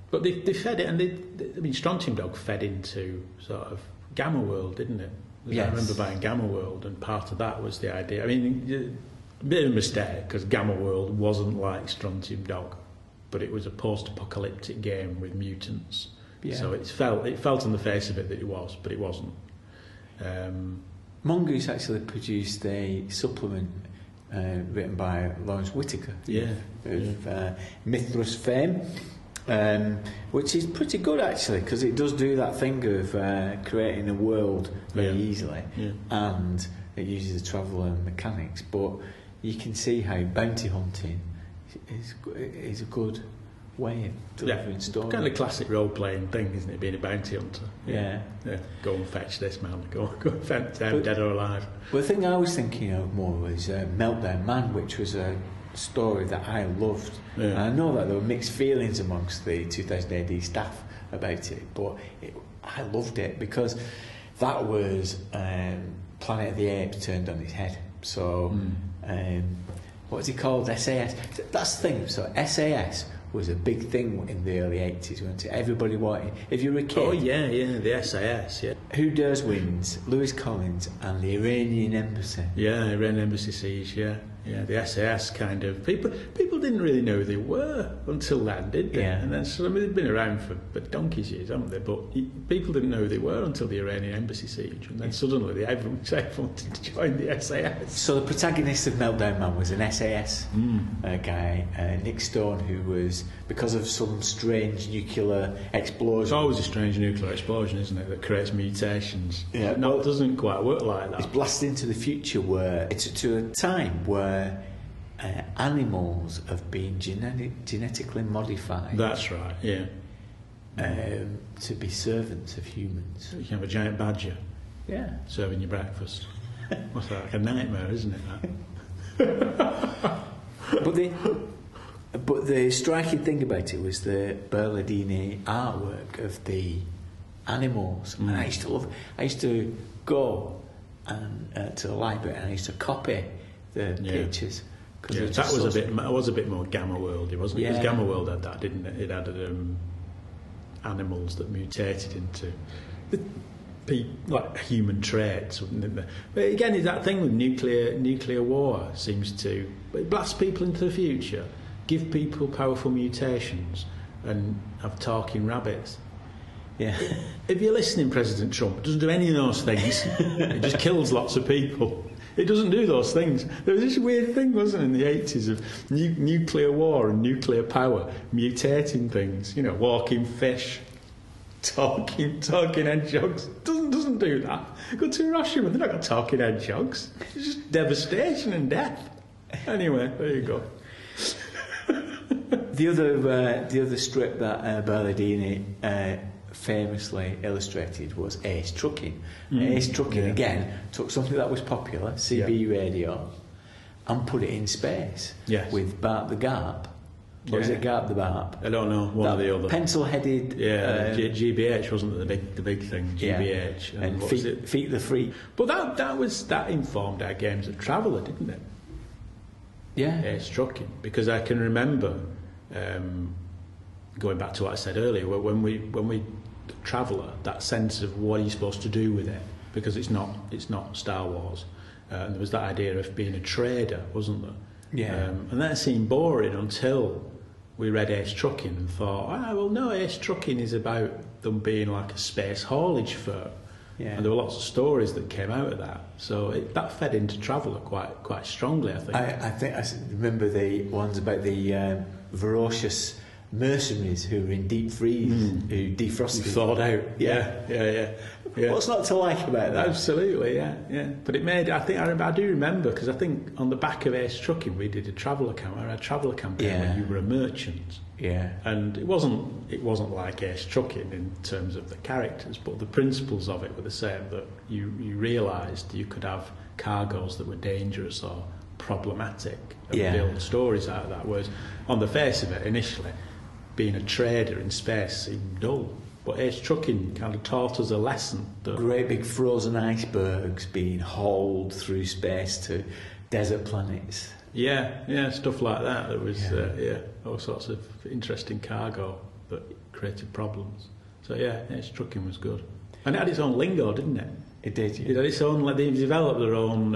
But they fed it, and Strontium dog fed into sort of Gamma World, didn't it? I remember buying Gamma World, and part of that was the idea. I mean, a bit of a mistake, because Gamma World wasn't like Strontium Dog, but it was a post-apocalyptic game with mutants. So it felt on the face of it that it was, but it wasn't. Mongoose actually produced a supplement written by Lawrence Whitaker of Mythras fame, which is pretty good actually, because it does do that thing of creating a world very easily, and it uses the traveller mechanics, but you can see how bounty hunting is a good way of delivering stories. Kind of classic role-playing thing, isn't it, being a bounty hunter? Go and fetch this man, go and fetch them, dead or alive. Well, the thing I was thinking of more was Meltdown Man, which was a story that I loved. And I know that there were mixed feelings amongst the 2000 AD staff about it, but I loved it because that was Planet of the Apes turned on its head. So what was it called? SAS. That's the thing. So SAS was a big thing in the early 80s, wasn't it? Everybody wanted, if you were a kid... the SAS, Who Dares Wins, Lewis Collins and the Iranian Embassy. Iranian Embassy Siege, the SAS kind of... People didn't really know who they were until then, did they? And then, so, I mean, they've been around for donkey's years, haven't they? But people didn't know who they were until the Iranian Embassy Siege, and then suddenly everyone wanted to join the SAS. So the protagonist of Meltdown Man was an SAS guy, Nick Stone, who was, because of some strange nuclear explosion... It's always a strange nuclear explosion, isn't it, that creates mutations. It doesn't quite work like that. It's blasted into the future where it's to a time where animals have been genetically modified. That's right, to be servants of humans. You can have a giant badger serving you breakfast. What's that, like a nightmare, isn't it, that? But the striking thing about it was the Bernardini artwork of the animals. And I used to go to the library and I used to copy the pictures. That was a bit more Gamma Worldy, wasn't it? Because Gamma World had that, didn't it? It had animals that mutated into like human traits, wouldn't it? But again, it's that thing with nuclear war seems to blast people into the future, give people powerful mutations, and have talking rabbits. If you're listening, President Trump doesn't do any of those things. It just kills lots of people. It doesn't do those things. There was this weird thing, wasn't it, in the 80s of nuclear war and nuclear power mutating things. Walking fish, talking hedgehogs. Doesn't do that. Go to Hiroshima, they're not got talking hedgehogs. It's just devastation and death. Anyway, there you go. The other strip that Bernardini famously illustrated was Ace Trucking. Ace Trucking again took something that was popular, CB radio, and put it in space with Bart the Garp. Or is it Garp the Barp? I don't know, one or the other. Pencil-headed... GBH wasn't the big thing, GBH. And Feet the Freak. But that informed our games of Traveller, didn't it? Ace Trucking. Because I can remember, going back to what I said earlier, when we Traveller, that sense of what are you supposed to do with it, because it's not Star Wars, and there was that idea of being a trader, wasn't there? And that seemed boring until we read Ace Trucking and thought, Ace Trucking is about them being like a space haulage firm, and there were lots of stories that came out of that, so that fed into Traveller quite strongly, I think. I remember the ones about the ferocious mercenaries who were in deep freeze, who defrosted. Thawed out. Yeah. What's not to like about that? Absolutely, yeah. But it made, I do remember, because I think on the back of Ace Trucking we did a traveller campaign. A traveller campaign where you were a merchant. Yeah. And it wasn't like Ace Trucking in terms of the characters, but the principles of it were the same. That you realised you could have cargoes that were dangerous or problematic and build stories out of that. Whereas on the face of it, initially, being a trader in space seemed dull. But Ace Trucking kind of taught us a lesson. That great big frozen icebergs being hauled through space to desert planets. Yeah, stuff like that. There was all sorts of interesting cargo that created problems. So Ace Trucking was good. And it had its own lingo, didn't it? It did. It had its own. They developed their own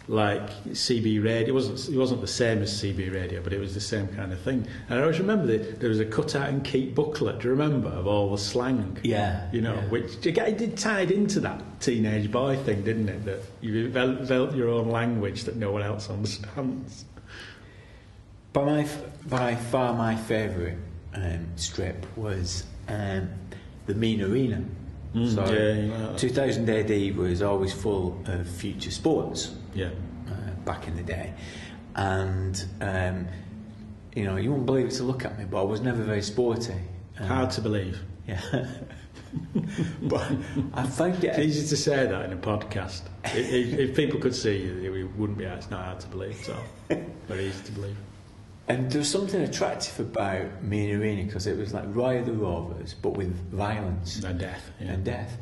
CB radio. It wasn't the same as CB radio, but it was the same kind of thing. And I always remember there was a cut out and keep booklet. Do you remember, of all the slang? Yeah. Which it did tied into that teenage boy thing, didn't it? That you develop your own language that no one else understands. By far my favourite strip was the Mean Arena. 2000 AD was always full of future sports. Back in the day, and you wouldn't believe it to look at me, but I was never very sporty. Hard to believe. Yeah. But I found it. It's easy to say that in a podcast. If people could see you, it wouldn't be. It's not hard to believe. So very easy to believe. And there was something attractive about Mean Arena because it was like Roy of the Rovers, but with violence and death.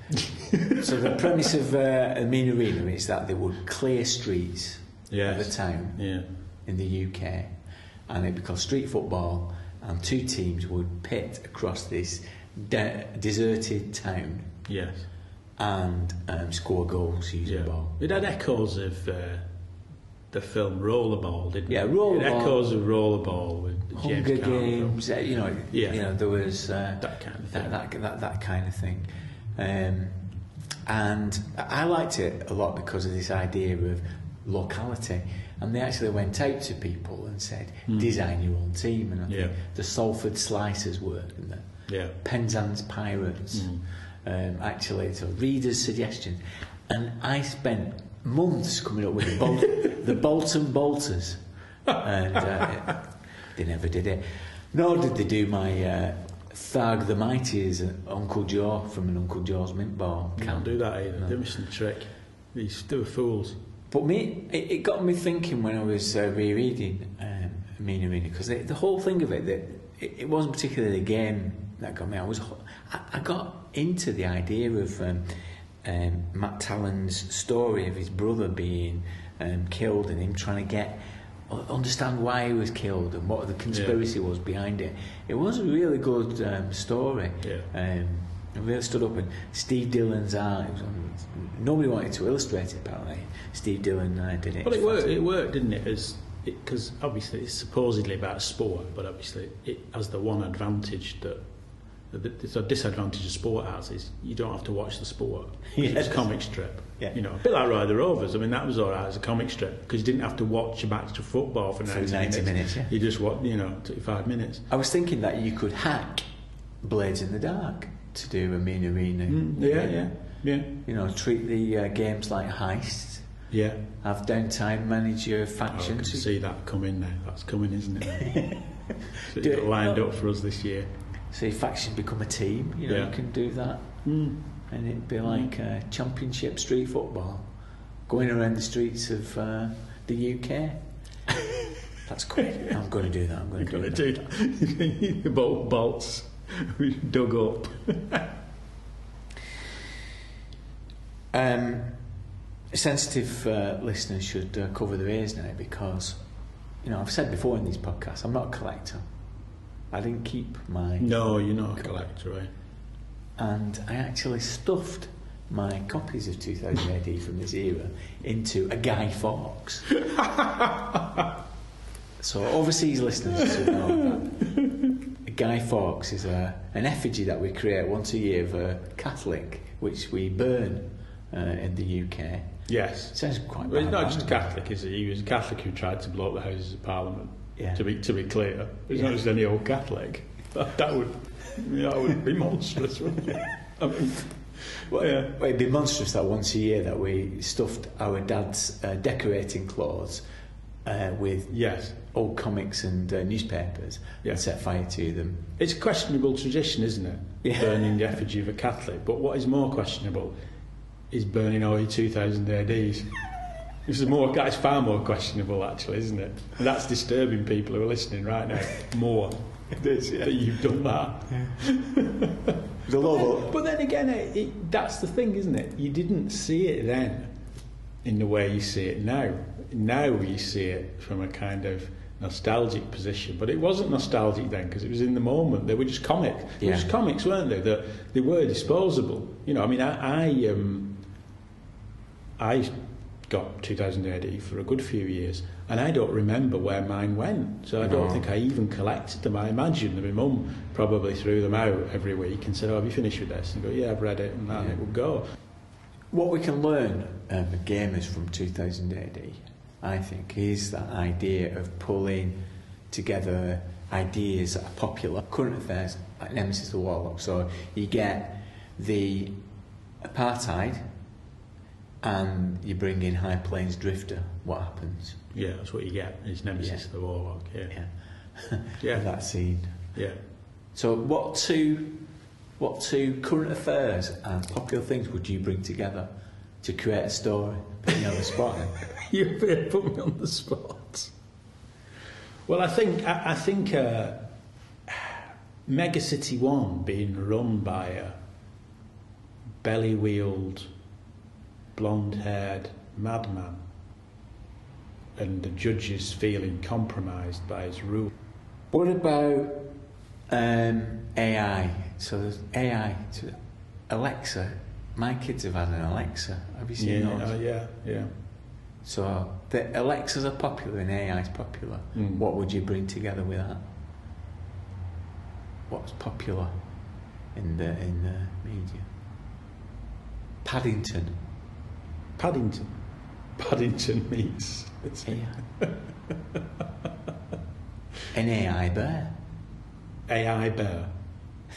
So the premise of Mean Arena is that they would clear streets of a town in the UK, and it'd be called street football, and two teams would pit across this deserted town. Yes. And score goals using the ball. It had echoes of the film Rollerball, didn't it? Yeah, Rollerball. It echoes of Rollerball with James Hunger Cameron. Games. There was that kind of thing. That kind of thing. And I liked it a lot because of this idea of locality. And they actually went out to people and said, design your own team. And I think the Salford Slicers worked, didn't they? Yeah. Penzance Pirates. Actually, so readers' suggestions. And I spent months coming up with the Bolton Bolters. And they never did it. Nor did they do my Tharg the Mighty as Uncle Joe from an Uncle Joe's mint bar. Can't do that either. They're missing the trick. They were fools. But it got me thinking when I was rereading Mean Arena, because the whole thing of it, that it wasn't particularly the game that got me. I got into the idea of Matt Talon's story of his brother being killed and him trying to understand why he was killed and what the conspiracy was behind it. It was a really good story. It really stood up. And Steve Dillon's art, nobody wanted to illustrate it, apparently. Steve Dillon did it. Well, it worked, didn't it? Because obviously it's supposedly about sport, but obviously it has the one advantage that the disadvantage of sport has is you don't have to watch the sport. It's a comic strip. A bit like Roy of the Rovers. I mean, that was all right as a comic strip because you didn't have to watch a match of football for 90 minutes. You just watched 25 minutes. I was thinking that you could hack Blades in the Dark to do a Mean Arena. Treat the games like heists. Have downtime, manage your factions. I can see that coming now. That's coming, isn't it? So it's lined up for us this year. See factions become a team. You can do that, and it'd be like championship street football, going around the streets of the UK. That's great. I'm going to do that. I'm going to do that. The bolts dug up. Sensitive listeners should cover their ears now because, I've said before in these podcasts, I'm not a collector. I didn't keep my... No, you're not a collector, right? And I actually stuffed my copies of 2000 AD from this era into a Guy Fawkes. So overseas listeners should know that. A Guy Fawkes is an effigy that we create once a year of a Catholic, which we burn in the UK. Yes. It sounds quite bad. Well, he's not just a Catholic, is he? He was a Catholic who tried to blow up the Houses of Parliament. To be clear, it's not just any old Catholic. That would be monstrous, wouldn't it? I mean, well, it'd be monstrous that once a year that we stuffed our dad's decorating clothes with old comics and newspapers and set fire to them. It's a questionable tradition, isn't it? Yeah. Burning the effigy of a Catholic. But what is more questionable is burning all your 2000 ADs. That's far more questionable, actually, isn't it? And that's disturbing people who are listening right now more. It is, that you've done that. But then again, that's the thing, isn't it? You didn't see it then in the way you see it now. Now you see it from a kind of nostalgic position, but it wasn't nostalgic then because it was in the moment. They were just comics. They were just comics, weren't they? They were disposable. You know, I mean, I got 2000 AD for a good few years, and I don't remember where mine went, so I don't think I even collected them. I imagine that my mum probably threw them out every week and said, "Oh, have you finished with this?" And go, "Yeah, I've read it," and it would go. What we can learn of gamers from 2000 AD, I think, is that idea of pulling together ideas that are popular, current affairs, like Nemesis the Warlock. So you get the apartheid, and you bring in High Plains Drifter. What happens? Yeah, that's what you get. It's Nemesis the Warlock. Yeah. That scene. Yeah. So what two current affairs and popular things would you bring together to create a story? Put me on the spot. You put me on the spot. Well, I think Mega City 1 being run by a belly-wheeled, blonde-haired madman, and the judges feeling compromised by his rule. What about AI? So there's AI to Alexa. My kids have had an Alexa. Have you seen those? Yeah. So the Alexas are popular and AI is popular. What would you bring together with that? What's popular in the media? Paddington meets AI. An AI bear. AI bear.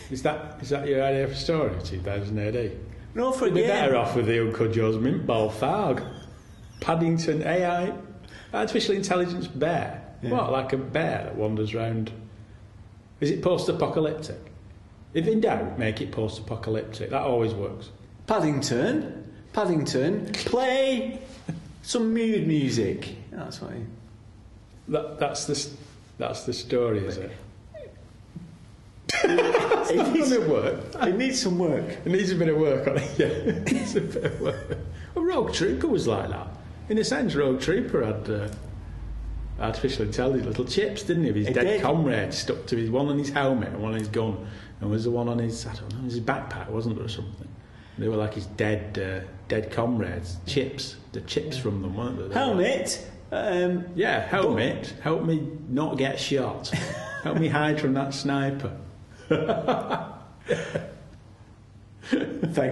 Is that your idea for a story? 2000 AD. No, for a We're game. better off with the Uncle Joe's Mintball Farg. Paddington AI, artificial intelligence bear. Yeah. What, like a bear that wanders around? Is it post-apocalyptic? If in doubt, make it post-apocalyptic. That always works. Paddington, play some mood music. That's what. That's the story, is it? It needs some work. It needs a bit of work on it. Yeah, it needs a bit of work. Well, Rogue Trooper was like that. In a sense, Rogue Trooper had artificial intelligence, little chips, didn't he? Of his dead comrades stuck to his one on his helmet and one on his gun, and was the one on his his backpack, wasn't there, or something? They were like his dead comrades, chips, the chips from them, weren't they? Helmet. Helmet. Help me not get shot. Help me hide from that sniper. Thanks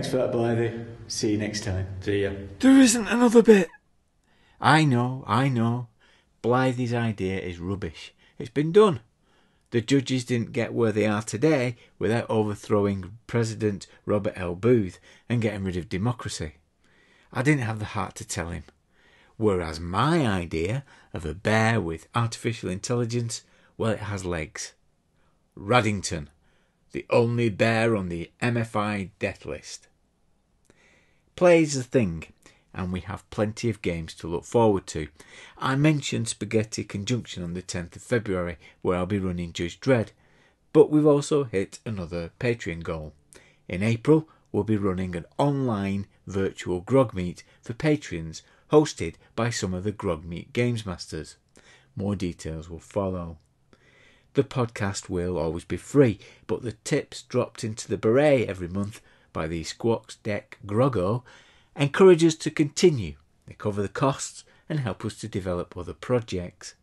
for that, Blythy. See you next time. See ya. There isn't another bit. I know. Blythy's idea is rubbish. It's been done. The judges didn't get where they are today without overthrowing President Robert L. Booth and getting rid of democracy. I didn't have the heart to tell him. Whereas my idea of a bear with artificial intelligence, well, it has legs. Raddington, the only bear on the MFI death list. Play is the thing, and we have plenty of games to look forward to. I mentioned Spaghetti Conjunction on the 10th of February, where I'll be running Judge Dredd, but we've also hit another Patreon goal. In April, we'll be running an online virtual GROGMEET for patrons, hosted by some of the GROGMEET Games Masters. More details will follow. The podcast will always be free, but the tips dropped into the beret every month by the Squawks Deck Groggo encourage us to continue. They cover the costs and help us to develop other projects.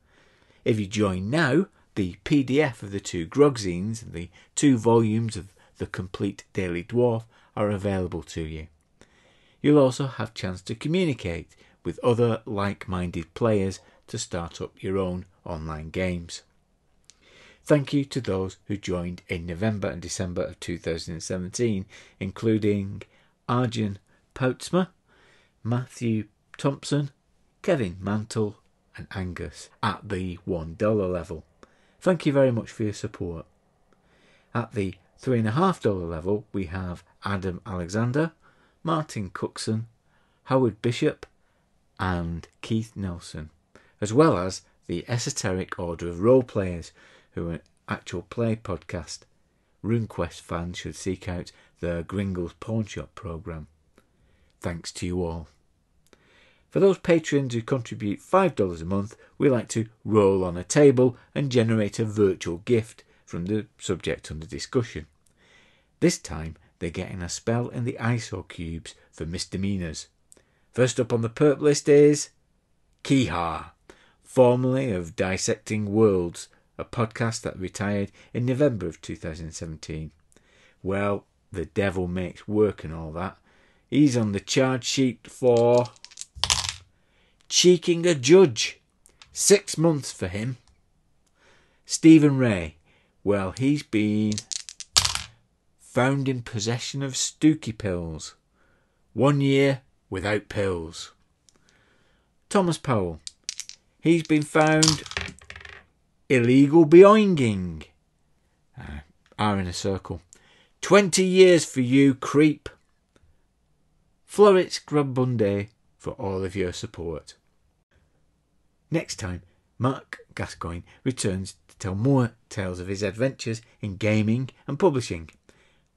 If you join now, the PDF of the 2 GROGZINEs and the 2 volumes of The Complete Daily Dwarf are available to you. You'll also have chance to communicate with other like-minded players to start up your own online games. Thank you to those who joined in November and December of 2017, including Arjun Poutsma, Matthew Thompson, Kevin Mantle and Angus at the $1 level. Thank you very much for your support. At the $3.50 level we have Adam Alexander, Martin Cookson, Howard Bishop and Keith Nelson, as well as the Esoteric Order of Role Players, who are an actual play podcast. RuneQuest fans should seek out the Gringles Pawn Shop programme. Thanks to you all. For those patrons who contribute $5 a month, we like to roll on a table and generate a virtual gift from the subject under discussion. This time they're getting a spell in the ISO cubes for misdemeanours. First up on the perp list is Kiha, formerly of Dissecting Worlds, a podcast that retired in November of 2017. Well, the devil makes work and all that. He's on the charge sheet for cheeking a judge. 6 months for him. Stephen Ray, well, he's been found in possession of Stooky pills. 1 year without pills. Thomas Powell, he's been found illegal beoinging. R in a circle. 20 years for you, creep. Floritz Grabunde for all of your support. Next time, Marc Gascoigne returns to tell more tales of his adventures in gaming and publishing,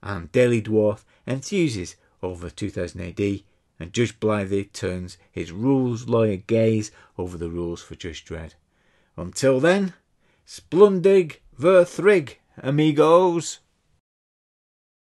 and Daily Dwarf enthuses over 2000 AD, and Judge Blythy turns his rules lawyer gaze over the rules for Judge Dredd. Until then, splundig ver thrig, amigos!